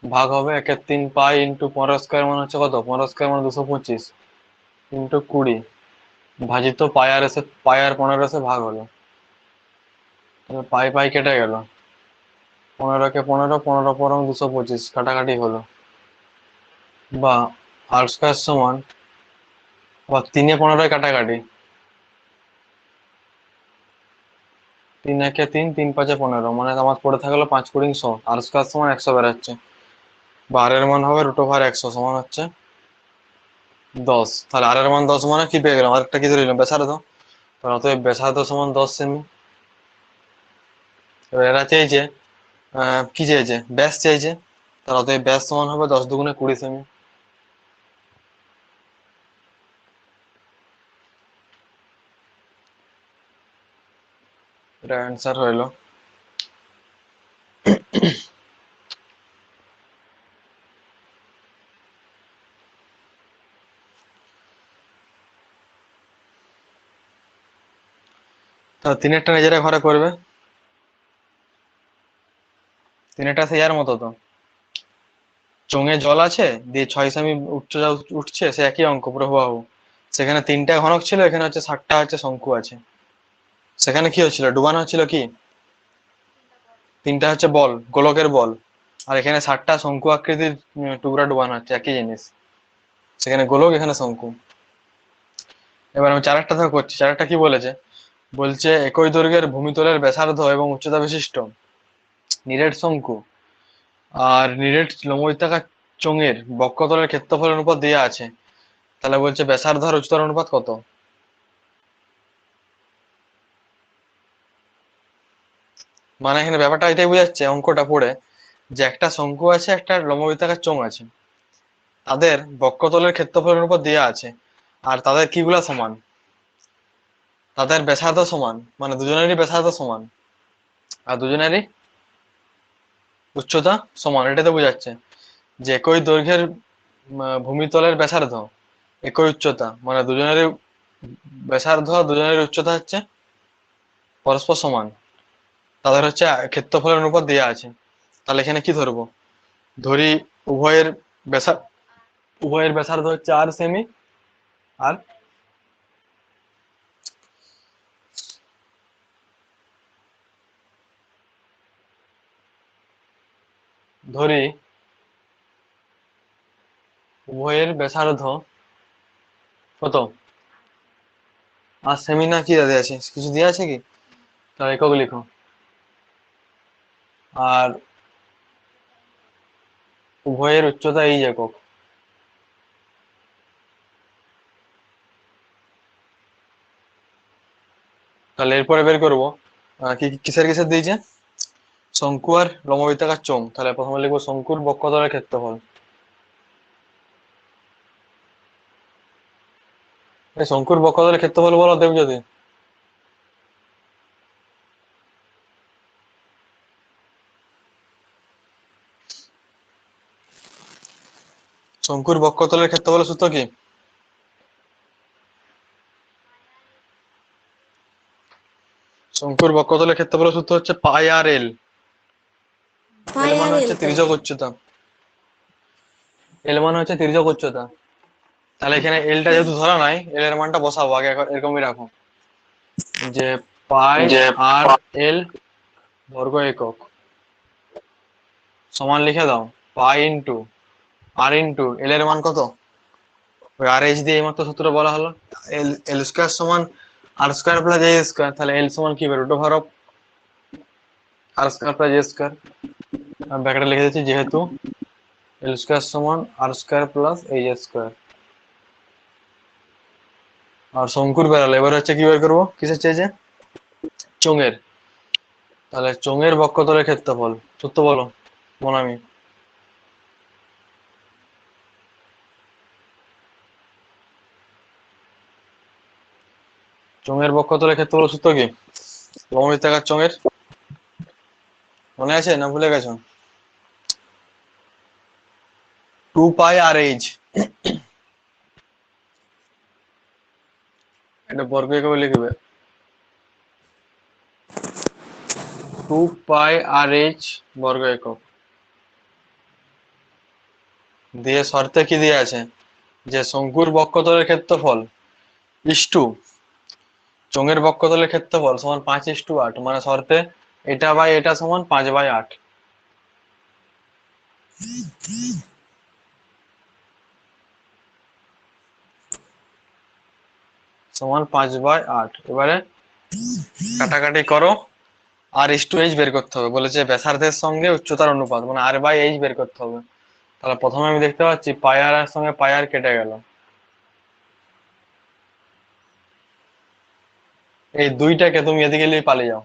ভাগ হবে 1/3 পাই ইন্টু 15 স্কয়ার মানে হচ্ছে কত? 15 স্কয়ার মানে 225 ইন্টু 20 ভাজিত পাই আর এসে, পাই আর 15 এসে ভাগ হলো। তাহলে পাই পাই কেটে গেল, 15 কে 15, 15 পরম 225 কাটাকাটি হলো, বা আর স্কয়ার সমান, বা 3 এ 15 কাটাকাটি, 3 একে 3, 3 5 15, মানে আমার পড়ে থাকলো 5 কুড়ি 100, আর স্কয়ার সমান 100 বেরাচ্ছে, বা আর এর মান হবে রুট ওভার 100 সমান হচ্ছে 10। তাহলে আর এর মান 10 মানে কি পেয়ে গেলাম? আরেকটা কি ধরে নিলাম, ব্যাসার্ধ। তাহলে অতএব ব্যাসার্ধ সমান 10 সেমি। এবার এরা চেয়েছে কি চেয়েছে? ব্যাস চেয়েছে। তাহলে অতএব ব্যাস সমান হবে 10 দুগুণে 20 সেমি। এটা অ্যান্সার হইলো। তাহলে তিনেরটা নিজেরা ঘরে করবে, তিনেরটা সেই মতো তো, চোঙে জল আছে, দিয়ে 6 সেমি উচ্চতা উঠছে, সে একই অঙ্ক পুরো হুবাহু। সেখানে 3টা ঘনক ছিল, এখানে হচ্ছে 60টা হচ্ছে শঙ্কু আছে। সেখানে কি হচ্ছিল? ডুবানো হচ্ছিল কি? 3টা হচ্ছে বল, গোলকের বল, আর এখানে 60টা শঙ্কু আকৃতির টুকরা ডুবানো হচ্ছে, একই জিনিস। সেখানে গোলক, এখানে শঙ্কু। এবার আমি চারেরটা থেকে করছি। চারেরটা কি বলেছে? বলছে একই দৈর্ঘ্যের ভূমিতলের ব্যাসার্ধ এবং উচ্চতা বিশিষ্ট নিরেট শঙ্কু আর নিরেট লম্ববৃত্তাকার চোঙের বক্ষতলের ক্ষেত্রফলের অনুপাত দেওয়া আছে, তাহলে বলছে ব্যাসার্ধ আর উচ্চতার অনুপাত কত। মানে এখানে ব্যাপারটা এটাই বোঝাচ্ছে অঙ্কটা পড়ে, যে একটা শঙ্কু আছে, একটা লম্ববৃত্তাকার চোঙ আছে, তাদের বক্ষতলের ক্ষেত্রফলের অনুপাত দেওয়া আছে, আর তাদের কিগুলা সমান, তাদের ব্যাসার্ধ সমান, মানে দুজনেরই ব্যাসার্ধ সমান আর দুজনেরই উচ্চতা সমান। এটা তো বোঝাচ্ছে যে একই দৈর্ঘ্যের ভূমিতলের ব্যাসার্ধ, একই উচ্চতা, মানে দুজনেরই ব্যাসার্ধ আর দুজনেরই উচ্চতা হচ্ছে পরস্পর সমান, তাদের হচ্ছে ক্ষেত্রফলের অনুপাত দেওয়া আছে। তাহলে এখানে কি ধরবো, ধরি উভয়ের ব্যাসার উভয়ের ব্যাসার্ধ হচ্ছে 8 সেমি, আর ধরি উভয়ের ব্যাসার্ধ কত, 8 সেমি, না কি দেওয়া আছে, কিছু দেওয়া আছে কি, তাহলে একক লিখো। আর উভয়ের উচ্চতা এই একক। তাহলে এরপরে বের করবো কি কিসের কিসের দিয়েছে, শঙ্কু আর লম্ববৃত্তাকার চোঙ। তাহলে প্রথমে লিখবো শঙ্কুর বক্ষতলের ক্ষেত্রফল। এই শঙ্কুর বক্ষতলের ক্ষেত্রফল বলো দেবজ্যোতি। শঙ্কুর বক্ষতলের ক্ষেত্রফলের সূত্র কি, শঙ্কুর বক্ষতলের ক্ষেত্রফলের সূত্র হচ্ছে পাই আর এল। এল পাই মানে আর হচ্ছে এল তো। তির্যক উচ্চতা, এল মানে হচ্ছে তির্যক উচ্চতা। তাহলে এখানে এলটা যেহেতু ধরা নাই, এল এর মানটা বসাবো আগে, এরকমই রাখো যে পাই যে আর এল বর্গ একক সমান লিখে দাও পাই ইন্টু আর ইন্টু এল এর মান কত, ওই আর এইচ দিয়ে এইমাত্র সূত্র বলা হলো, এল এল স্কোয়ার সমান R square plus A square. তাহলে এল সমান কি হবে, root over of R square plus A square. আমি ব্র্যাকেটে লিখে দিচ্ছি, যেহেতু এল স্কোয়ার সমান R square plus A square. আর শঙ্কুর বেড়ালে এবার হচ্ছে কি বের করবো, কিসের চেয়েছে, চোঙের। তাহলে চোঙের বক্ষতলের ক্ষেত্রফল সূত্র বলো মোনামি। চোঙের বক্ষতলের ক্ষেত্রফল সূত্র কি, লম্ববৃত্তাকার চোঙের, মনে আছে না ভুলে গেছো, 2 পাই আর এইচ। এটা বর্গ হিসেবে লিখবে 2 পাই আর এইচ বর্গ একক। দিয়ে শর্তে কি দিয়ে আছে, যে শঙ্কুর বক্ষতলের ক্ষেত্রফল ইস্টু চোঙের বক্ষতলের ক্ষেত্রফল সমান 5:8, মানে শর্তে এটা বাই এটা সমান 5/8, সমান 5/8। এবারে কাটাকাটি করো, আর ইস টু এইচ বের করতে হবে, বলেছে ব্যাসার্ধের সঙ্গে উচ্চতার অনুপাত, মানে আর বাই এইচ বের করতে হবে। তাহলে প্রথমে আমি দেখতে পাচ্ছি পাই আর এর সঙ্গে পাই আর কেটে গেল, এই দুইটাকে তুমি এদিকে নিয়ে পালিয়ে যাও,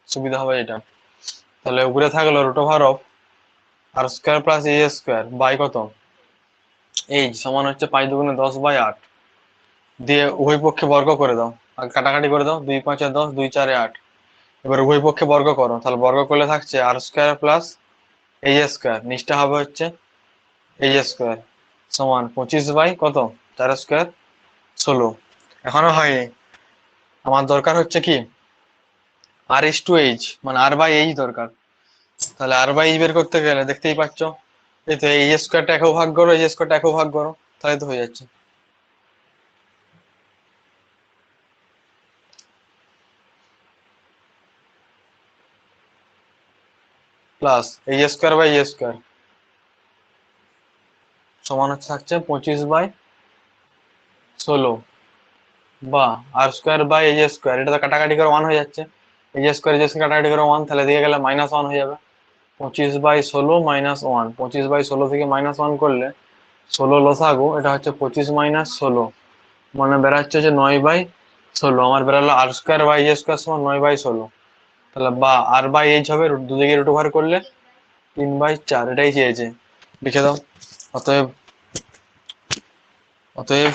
সুবিধা হবে এটা। তাহলে উপরে থাকলো root over of R square plus A square by কত, এইচ সমান হচ্ছে 5×2 = 10/8। দিয়ে উভয় পক্ষে বর্গ করে দাও, আর কাটাকাটি করে দাও, 2×5 = 10, 2×4 = 8। এবার উভয় পক্ষে বর্গ করো, তাহলে বর্গ করলে থাকছে আর স্কোয়ার প্লাস এই স্কোয়ার, নিচটা হবে হচ্ছে এই স্কোয়ার, সমান 25 বাই কত, 4 স্কোয়ার 16। এখনো হয়নি, আমার দরকার হচ্ছে কি আর ইস টু এইচ, মানে আর বাই এইচ দরকার। তাহলে আর বাই এইচ বের করতে গেলে দেখতেই পাচ্ছ, এই তো এই স্কোয়ারটা একেও ভাগ করো, এই স্কোয়ারটা একেও ভাগ করো, তাহলে তো হয়ে যাচ্ছে। প্লাস এই স্কোয়ার বাই এই স্কোয়ার সমান হচ্ছে থাকছে 25/16, বা আর স্কোয়ার বাই এই স্কোয়ার, এটা তো কাটাকাটি করে 1 হয়ে যাচ্ছে, এই স্কোয়ার কাটাকাটি করে 1, তাহলে দিয়ে গেলে -1 হয়ে যাবে। 25/16 -1, 25/16 থেকে -1 করলে 16 লসাগু, এটা হচ্ছে 25 - 16, মানে বেরাচ্ছে যে 9/16। আমার বেরালো r²/a² সমান 9/16। তাহলে বা r/h হবে, দুদিকে রুট ওভার করলে 3/4, এটাই চেয়েছে, লিখে দাও। অতএব অতএব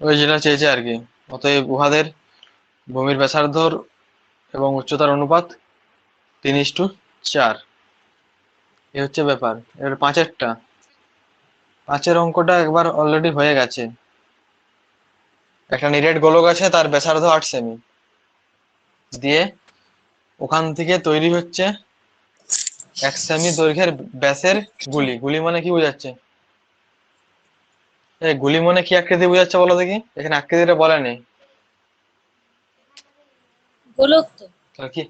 ওই যেটা চেয়েছে আর কি, অতএব উহাদের ভূমির ব্যাসার্ধর এবং উচ্চতার অনুপাত 3:4। এ হচ্ছে ব্যাপার। এর পাঁচের অঙ্কটা একবার অলরেডি হয়ে গেছে। একটা নিরেট গোলক আছে, তার ব্যাসার্ধ 8 সেমি, দিয়ে ওখান থেকে তৈরি হচ্ছে 1 সেমি দৈর্ঘ্যের ব্যাসের গুলি। গুলি মানে কি বোঝাচ্ছে? এই গুলি মানে কি আকৃতি বোঝাচ্ছে বলো দেখি, এখানে আকৃতিটা বলে নেই। গোলক তো। তাহলে কি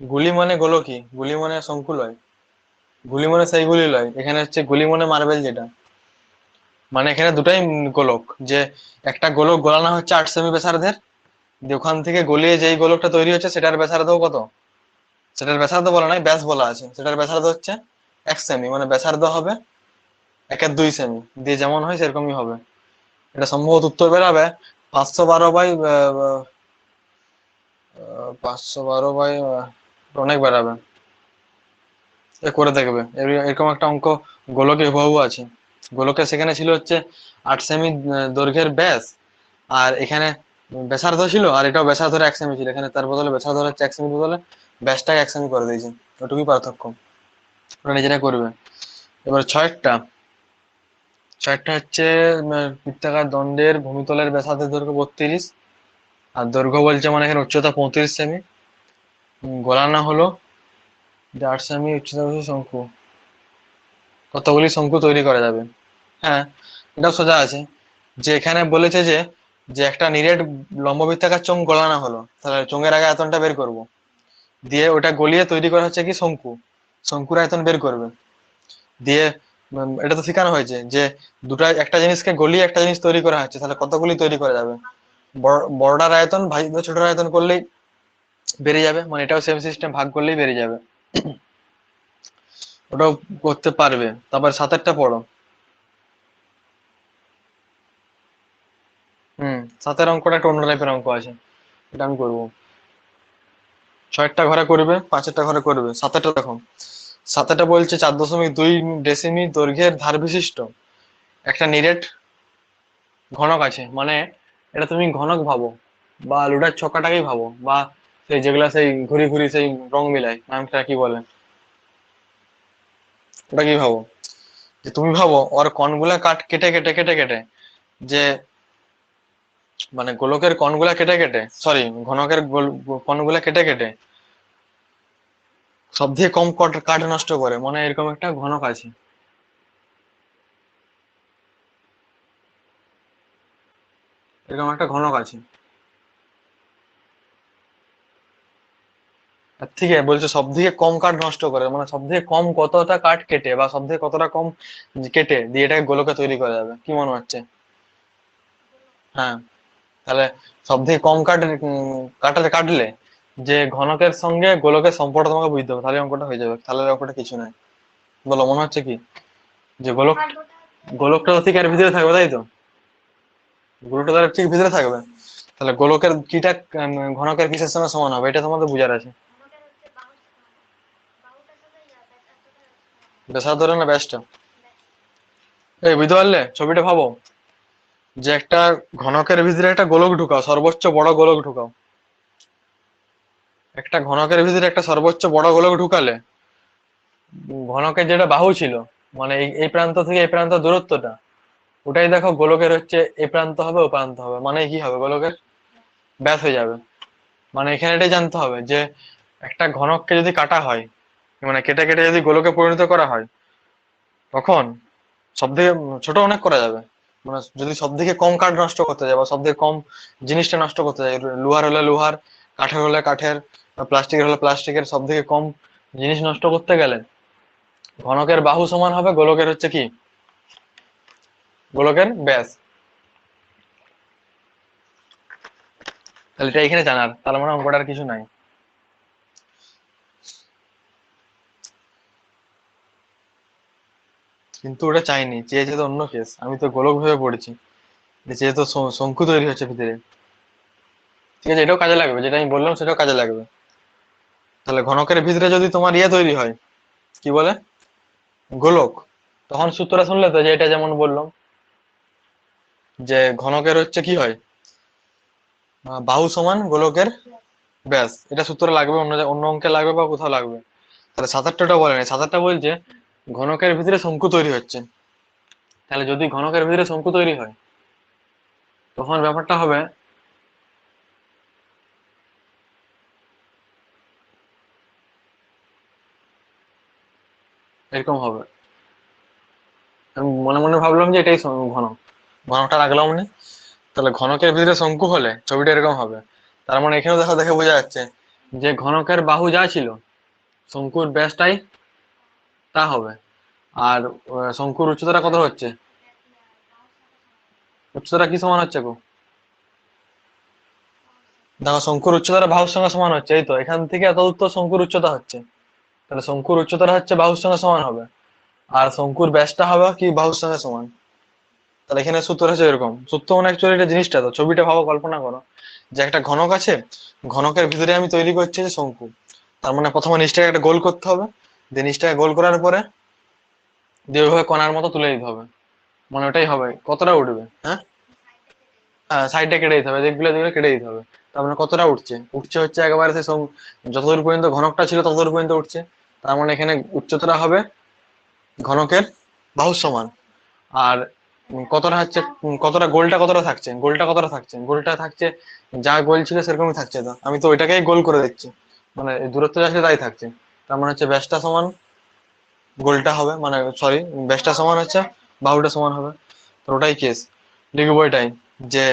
গুলি মানে গোলকই? গুলি মানে শঙ্কু লয়, গুলি মানে সেই গুলি লয়। এখানে হচ্ছে গুলি মানে মার্বেল যেটা, মানে এখানে দুটাই গোলক। যে একটা গোলক গলানো হচ্ছে 8 সেমি ব্যাসার্ধের, দিয়ে ওখান থেকে গলিয়ে যেই গোলকটা তৈরি হচ্ছে সেটার ব্যাসার্ধ কত? সেটার ব্যাসার্ধ বলা নাই, ব্যাস বলা আছে। সেটার ব্যাসার্ধ হচ্ছে 1 সেমি, মানে ব্যাসার্ধ হবে 1/2 সেমি, দিয়ে যেমন হয় সেরকমই হবে। এটা সম্ভবত উত্তর বেরাবে 512 বাই অনেক বেরাবে। এ করে দেখবে, এরকম একটা অঙ্ক গোলকে হুবহু আছে। গোলকে সেখানে ছিল হচ্ছে 8 সেমি দৈর্ঘ্যের ব্যাস, আর এখানে ব্যাসার্ধ ছিল, আর এটাও ব্যাসার্ধ 1 সেমি ছিল। এখানে তার বদলে ব্যাসার্ধ হচ্ছে 1 সেমি বদলে ব্যাসটাকে 1 সেমি করে দিয়েছে। ওটুকুই পার্থক্য, ওরা নিজেরা করবে। এবার ছয়েরটা হচ্ছে বৃত্তাকার দণ্ডের ভূমিতলের ব্যাসার্ধের দৈর্ঘ্য 32, আর দৈর্ঘ্য বলছে মানে এখানে উচ্চতা 35 সেমি। গোলানো হলো 8 সেমি উচ্চতা বিশিষ্ট শঙ্কু। কতগুলি শঙ্কু তৈরি করা যাবে? হ্যাঁ, এটাও সোজা আছে। যে এখানে বলেছে যে যে একটা নিরেট লম্ববৃত্তাকার চোঙ গলানো হলো, তাহলে চোঙের আগে আয়তনটা বের করব, দিয়ে ওটা গলিয়ে তৈরি করা হচ্ছে কি শঙ্কু, শঙ্কুর আয়তন বের করবে। দিয়ে এটা তো শেখানো হয়েছে যে একটা জিনিসকে গলিয়ে একটা জিনিস তৈরি করা হচ্ছে, তাহলে কতগুলি তৈরি করা যাবে? বড়টার আয়তন ভাজিত ছোটর আয়তন করলেই বেরিয়ে যাবে, মানে এটাও সেম সিস্টেম, ভাগ করলেই বেরিয়ে যাবে। ওটাও করতে পারবে। তারপর 7-এরটা পড়ো। 7-এর অঙ্কটা একটা অন্য টাইপের অঙ্ক আছে, এটা আমি করবো। 6-এরটা ঘরে করবে, 5-এরটা ঘরে করবে। 7-এরটা দেখো, 7-এটা বলছে 4.2 ডেসিমি দৈর্ঘ্যের ধার বিশিষ্ট একটা নিরেট ঘনক আছে। মানে এটা তুমি ঘনক ভাবো, বা লুডার ছক্কাটাকেই ভাবো, বা সেই যেগুলা সেই ঘুরি ঘুরি সেই রং মিলায়, নামটা কি বলে, ওটা কি ভাবো? যে তুমি ভাবো ওর কণগুলা কেটে কেটে কেটে কেটে, যে মানে গোলকের কণগুলা কেটে কেটে, সরি ঘনকের কণগুলা কেটে কেটে সব থেকে কম কাঠ নষ্ট করে, মানে এরকম একটা ঘনক আছে। এরকম একটা ঘনক আছে। আর ঠিক আছে, বলছে সব থেকে কম কাঠ নষ্ট করে, মানে সব থেকে কম কতটা কাঠ কেটে, বা সব থেকে কতটা কম কেটে দিয়ে এটাকে গোলকে তৈরি করা যাবে, কি মনে হচ্ছে? হ্যাঁ, তাহলে সব থেকে কম কাটলে যে ঘনকের সঙ্গে গোলকের সম্পর্কটা তোমাকে বুঝতে হবে, তাহলে অঙ্কটা হয়ে যাবে। তাহলে অঙ্কটা কিছু নাই। বলো, মনে হচ্ছে কি যে গোলকটা তো ঠিক এর ভিতরে থাকবে, তাই তো? গোলকটা তাহলে ঠিক ভিতরে থাকবে। তাহলে গোলকের কিটা ঘনকের কিসের সঙ্গে সমান হবে, এটা তোমাদের বুঝার আছে। ব্যাসার্ধ না ব্যাসটা? এই বুঝতে পারলে ছবিটা? ভাবো যে একটা ঘনকের ভিতরে একটা গোলক ঢুকাও, সর্বোচ্চ বড় গোলক ঢুকাও। একটা ঘনকের ভিতরে একটা সর্বোচ্চ বড় গোলক ঢুকালে ঘনকের যেটা বাহু ছিল, মানে এই প্রান্ত থেকে এই প্রান্ত দূরত্বটা, ওটাই দেখো গোলকের হচ্ছে এই প্রান্ত হবে ও প্রান্ত হবে, মানে কি হবে? গোলকের ব্যাস হয়ে যাবে। মানে এখানে এটাই জানতে হবে যে একটা ঘনককে যদি কাটা হয়, মানে কেটে কেটে যদি গোলকে পরিণত করা হয়, তখন সব থেকে ছোট অনেক করা যাবে। মানে যদি সব থেকে কম কাঠ নষ্ট করতে যায়, বা সব থেকে কম জিনিসটা নষ্ট করতে যায়, লোহার হলে লোহার, কাঠের হলে কাঠের, প্লাস্টিকের হলে প্লাস্টিকের, সব থেকে কম জিনিস নষ্ট করতে গেলে ঘনকের বাহু সমান হবে গোলকের হচ্ছে কি, গোলকের ব্যাস। তাহলে এটা এখানে জানার, তার মানে অঙ্কটার কিছু নাই। কিন্তু ওটা চাইনি, চেয়েছে তো অন্য কেস, আমি তো গোলক ভেবে পড়েছি, যেহেতু শঙ্কু তৈরি হচ্ছে ভিতরে। ঠিক আছে, এটাও কাজে লাগবে, যেটা আমি বললাম সেটাও কাজে লাগবে। তাহলে ঘনকের ভিতরে যদি তোমার ইয়ে তৈরি হয়, কি বলে, গোলক, তখন সূত্রটা শুনলে তো, যে এটা যেমন বললাম যে ঘনকের হচ্ছে কি হয়, বাহু সমান গোলকের ব্যাস। এটা সূত্র লাগবে, অন্য অন্য অঙ্কে লাগবে বা কোথাও লাগবে। তাহলে ৭-৮টা বলে নাই, ৭-৮টা বলছে ঘনকের ভিতরে শঙ্কু তৈরি হচ্ছে। তাহলে যদি ঘনকের ভিতরে শঙ্কু তৈরি হয়, তখন ব্যাপারটা হবে এরকম হবে। আমি মনে মনে ভাবলাম যে এটাই ঘনক, ঘনকটা রাখলাম না। তাহলে ঘনকের ভিতরে শঙ্কু হলে ছবিটা এরকম হবে। তার মানে এখানেও দেখো, দেখে বোঝা যাচ্ছে যে ঘনকের বাহু যা ছিল, শঙ্কুর ব্যাসটাই তা হবে। আর শঙ্কুর উচ্চতাটা কত হচ্ছে, উচ্চতাটা কি সমান হচ্ছে গো? দেখো শঙ্কুর উচ্চতাটা বাহুর সঙ্গে সমান হচ্ছে, এই তো এখান থেকে এত দূর তো শঙ্কুর উচ্চতা হচ্ছে। তাহলে শঙ্কুর উচ্চতাটা হচ্ছে বাহুর সঙ্গে সমান হবে, আর শঙ্কুর ব্যাসটা হবে কি বাহুর সঙ্গে সমান। তাহলে এখানে সূত্র হচ্ছে এরকম, সূত্র মানে অ্যাকচুয়ালি এটা জিনিসটা, তো ছবিটা ভাবো, কল্পনা করো যে একটা ঘনক আছে, ঘনকের ভিতরে আমি তৈরি করছি যে শঙ্কু। তার মানে প্রথমে নিচটাকে একটা গোল করতে হবে, দিয়ে নিচটাকে গোল করার পরে দিয়ে ওইভাবে কণার মতো তুলে দিতে হবে। মানে ওটাই হবে, কতটা উঠবে, হ্যাঁ, সাইডে কেটে দিতে হবে, যেগুলো যেগুলো কেটে দিতে হবে। তার মানে কতটা উঠছে, উঠছে হচ্ছে একেবারে সে যতদূর পর্যন্ত ঘনকটা ছিল ততদূর পর্যন্ত উঠছে। তার মানে এখানে উচ্চতাটা হবে ঘনকের বাহুর সমান। আর কতটা হচ্ছে, কতটা গোলটা কতটা থাকছে, গোলটা কতটা থাকছে, গোলটা থাকছে যা গোল ছিল সেরকমই থাকছে। তো আমি তো ওইটাকেই গোল করে দিচ্ছি, মানে এই দূরত্ব যা ছিল তাই থাকছে। তার মানে হচ্ছে ব্যাসটা সমান গোলটা হবে, মানে সরি, ব্যাসটা সমান হচ্ছে বাহুটা সমান হবে। তো ওটাই কেস, লিখবো এটাই, যে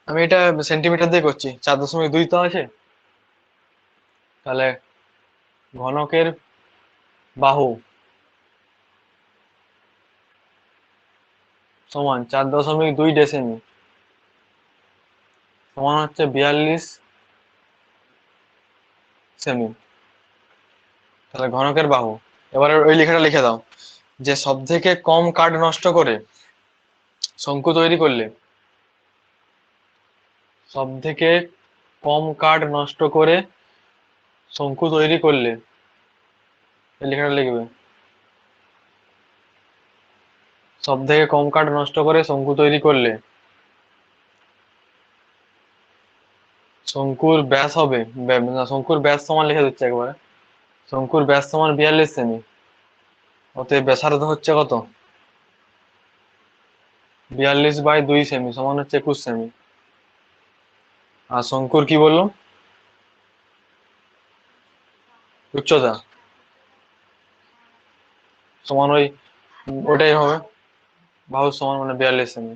আমি এটা সেন্টিমিটার দিয়ে করছি, 4.2 তো আছে। তাহলে ঘনকের বাহু সমান 4.2 ডেসিমি, সমান হচ্ছে 42 সেমি। তাহলে ঘনকের বাহু, এবারে ওই লেখাটা লিখে দাও, যে সব থেকে কম কাঠ নষ্ট করে শঙ্কু তৈরি করলে, সব থেকে কম কাঠ নষ্ট করে শঙ্কু তৈরি করলে, এই লেখাটা লিখবে, সব থেকে কম কাঠ নষ্ট করে শঙ্কু তৈরি করলে শঙ্কুর ব্যাস হবে, না, শঙ্কুর ব্যাস সমান লিখে দিচ্ছে একবারে, শঙ্কুর ব্যাস সমান 42 সেমি। অতএব ব্যাসার্ধ হচ্ছে কত, 42/2 সেমি সমান হচ্ছে 21 সেমি। আর শঙ্কুর কি বললো, উচ্চতা সমান ওই, ওটাই হবে বাহু সমান, মানে 42 সেমি।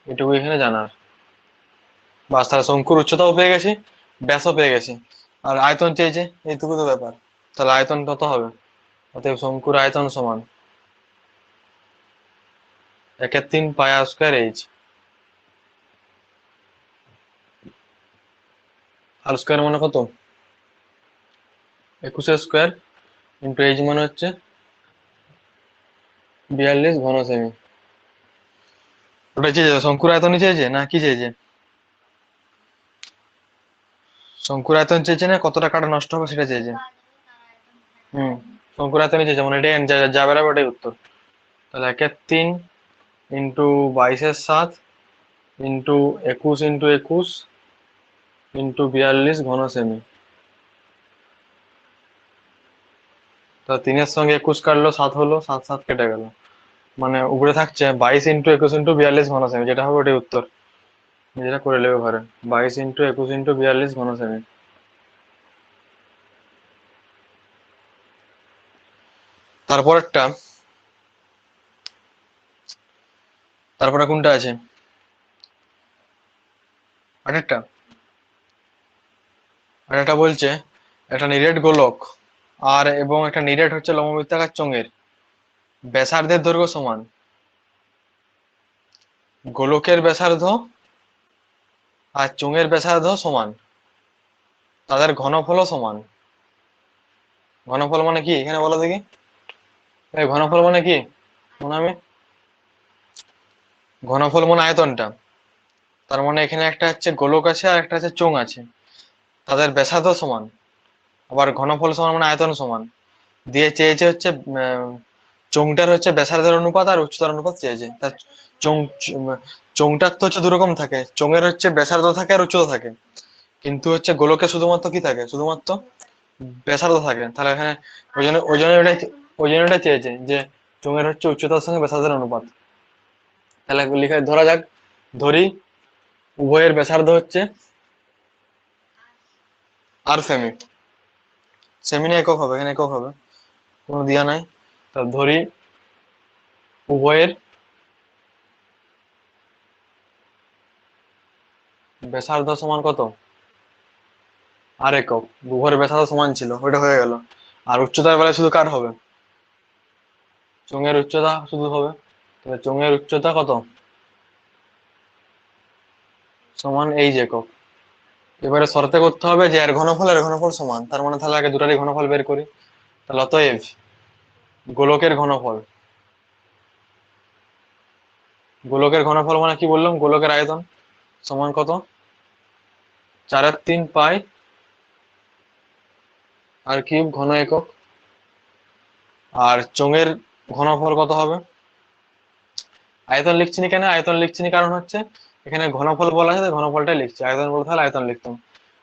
এটুকু এখানে জানার। বাস, তাহলে শঙ্কুর উচ্চতাও পেয়ে গেছি, ব্যাসও পেয়ে গেছি, আর আয়তন চেয়েছে, এইটুকু তো ব্যাপার। তাহলে আয়তন কত হবে, অতএব শঙ্কুর আয়তন সমান 1/3 পাই r² H। আর স্কোয়ার মানে কত, 21 স্কোয়ার ইন্টু এইচ মানে হচ্ছে 42 ঘন সেমি। ওটা চেয়েছে, শঙ্কুর আয়তনই চেয়েছে না কি চেয়েছে, শঙ্কুর আয়তন চেয়েছে না কতটা কাটা নষ্ট হবে সেটা চেয়েছে। হম, শঙ্কুর আয়তনই চেয়েছে, মানে এটাই যা যা বেরাবে ওটাই উত্তর। তাহলে 1/3 ইন্টু 22/7 ইন্টু 21 ইন্টু 21 ইন্টু 42 ঘন সেমি। তা 3-এর সঙ্গে 21 কাটলো, 7 হলো, 7-7 কেটে গেল, মানে উপরে থাকছে 22 ইন্টু 21 ইন্টু 42 ঘন সেমি, যেটা হবে ওটাই উত্তর। যেটা করে নেবে ঘরে, 22 ইন্টু 21 ইন্টু 42 ঘন সেমি। তারপরেরটা, তারপরে কোনটা আছে, আরেকটা, আরেকটা বলছে একটা নিরেট গোলক আর এবং একটা নিরেট হচ্ছে লম্ববৃত্তাকার চোঙের ব্যাসার্ধের দৈর্ঘ্য সমান গোলকের ব্যাসার্ধ আর চোঙের ব্যাসার্ধ সমান, তাদের ঘনফলও সমান। ঘনফল মানে কি এখানে বলো দেখি, এই ঘনফল মানে কি মনে হবে? ঘনফল মানে আয়তনটা। তার মানে এখানে একটা হচ্ছে গোলক আছে আর একটা হচ্ছে চোঙ আছে, তাদের ব্যাসার্ধ সমান, আবার ঘনফল সমান মানে আয়তন সমান। দিয়ে চেয়েছে হচ্ছে চোঙটার হচ্ছে ব্যাসার্ধের অনুপাত আর উচ্চতার অনুপাত চেয়েছে। তার চোঙ চোঙটার তো হচ্ছে দুরকম থাকে, চোঙের হচ্ছে ব্যাসার্ধ থাকে আর উচ্চতা থাকে, কিন্তু হচ্ছে গোলকে শুধুমাত্র কি থাকে, শুধুমাত্র ব্যাসার্ধ থাকে। তাহলে এখানে ওই জন্য এটা চেয়েছে যে চোঙের হচ্ছে উচ্চতার সঙ্গে ব্যাসার্ধের অনুপাত। তাহলে লিখে ধরা যাক, ধরি উভয়ের ব্যাসার্ধ হচ্ছে আর সেমি, সেমি না একক হবে, এখানে একক হবে, কোনো দিয়া নাই। তা ধরি উভয়ের ব্যাসার্ধ সমান কত, আর একক। উভয়ের ব্যাসার্ধ সমান ছিল, ওইটা হয়ে গেল। আর উচ্চতার বেলায় শুধু কার হবে, চোঙের উচ্চতা শুধু হবে। তাহলে চোঙের উচ্চতা কত, সমান এইচ একক। এবারে শর্তে করতে হবে যে এর ঘনফল সমান, তার মানে তাহলে আগে দুটারই ঘনফল বের করি। তাহলে অতএব গোলকের ঘনফল, গোলকের ঘনফল মানে কি বললাম, গোলকের আয়তন সমান কত, 4/3 পাই আর কিউব ঘন একক। আর চোঙের ঘনফল কত হবে, আয়তন লিখছি না কেন, আয়তন লিখছি না কারণ হচ্ছে এখানে ঘনফল বলা আছে, তাই ঘনফলটাই লিখছি, আয়তন বলতে হলে আয়তন লিখতাম।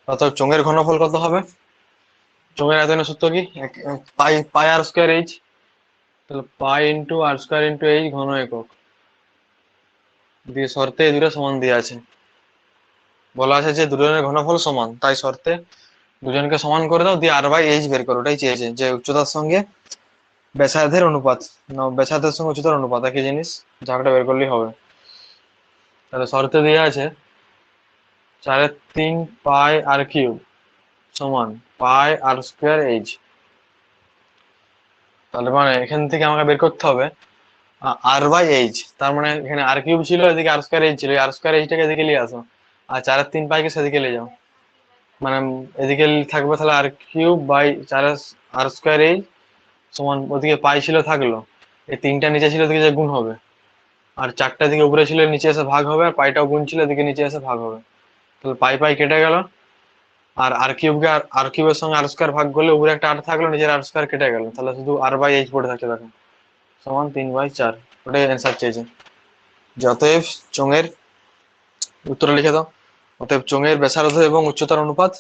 অর্থাৎ চোঙের ঘনফল কত হবে, চোঙের আয়তনের সূত্র কি, পাই পাই আর স্কোয়ার এইচ। তাহলে পাই ইন্টু আর স্কোয়ার ইন্টু এইচ ঘন একক। দিয়ে শর্তে এই দুটো সমান দিয়ে আছে, বলা আছে যে দুজনের ঘনফল সমান, তাই শর্তে দুজনকে সমান করে দাও, দিয়ে আর বাই এইচ বের করো। ওটাই চেয়েছে যে উচ্চতার সঙ্গে ব্যাসার্ধের অনুপাত, না ব্যাসার্ধের সঙ্গে উচ্চতার অনুপাত একই জিনিস, ঝাঁকটা বের করলেই হবে। তাহলে শর্তে দেওয়া আছে 4/3 পাই আর কিউব সমান পাই আর স্কোয়ার এইচ। তাহলে মানে এখান থেকে আমাকে বের করতে হবে আর বাই এইচ। তার মানে এখানে আর কিউব ছিল, এদিকে আর স্কোয়ার এইচ ছিল, আর স্কোয়ার এইচটাকে এদিকে নিয়ে আসো, আর 4/3 পাইকে সেদিকে নিয়ে যাও। মানে এদিকে থাকবে তাহলে আর কিউব বাই 4 আর স্কোয়ার এইচ সমান, ওদিকে পাই ছিল থাকলো, এই তিনটা নিচে ছিল ওদিকে যে গুণ হবে, আর চারটা দিকে উপরে ছিল নিচে এসে ভাগ হবে, আর পাইটাও গুণ ছিল এদিকে নিচে এসে ভাগ হবে। তাহলে পাই পাই কেটে গেল, আর আর কিউবকে আর কিউবের সঙ্গে আর স্কোয়ার ভাগ করলে উপরে একটা আর থাকলো, নিচের আর স্কোয়ার কেটে গেল, তাহলে শুধু আর বাই এইচ পড়ে থাকছে দেখো, সমান 3/4। ওটাই অ্যান্সার চেয়েছে। যে অতএব চোঙের, উত্তরে লিখে দাও, অতএব চোঙের ব্যাসার্ধ এবং উচ্চতার অনুপাত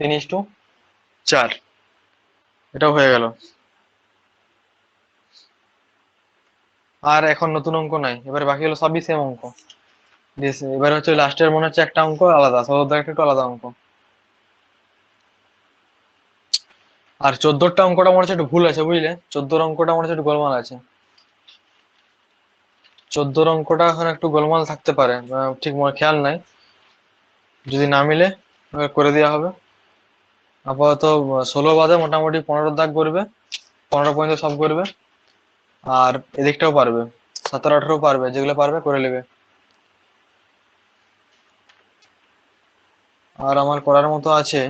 3:4। এটাও হয়ে গেল। আর এখন নতুন অঙ্ক নাই, এবারে বাকি হলো সবই সেম অঙ্ক। এবারে হচ্ছে লাস্টের মনে হচ্ছে একটা অঙ্ক আলাদা, সদর একটা একটু আলাদা অঙ্ক। আর 14টা অঙ্কটা মনে হচ্ছে একটু ভুল আছে বুঝলে, 14 অঙ্কটা মনে হচ্ছে একটু গোলমাল আছে। 14 অঙ্কটা এখন একটু গোলমাল থাকতে পারে, ঠিক মনে খেয়াল নাই, যদি না মিলে করে দেওয়া হবে। আপাতত 16 বাদে মোটামুটি 15 দাগ করবে, 15 পর্যন্ত সব করবে। আর এদিকটাও পারবে, 17 18 পারবে, যেগুলো পারবে করে নেবে। আর আমার করার মতো আছে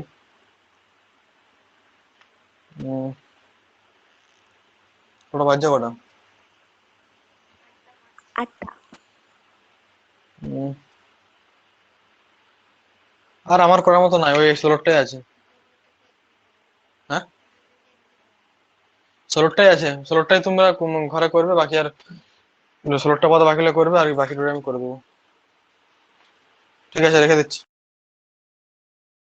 কটা বাজছে কটা, 8টা। উম, আর আমার করার মতো নাই, ওই 16টাই আছে। হ্যাঁ 16টাই আছে, 16টাই তোমরা ঘরে করবে, বাকি আর 16টা বাদে বাকিগুলো করবে, আর বাকিটা আমি করে দেবো। ঠিক আছে, রেখে দিচ্ছি।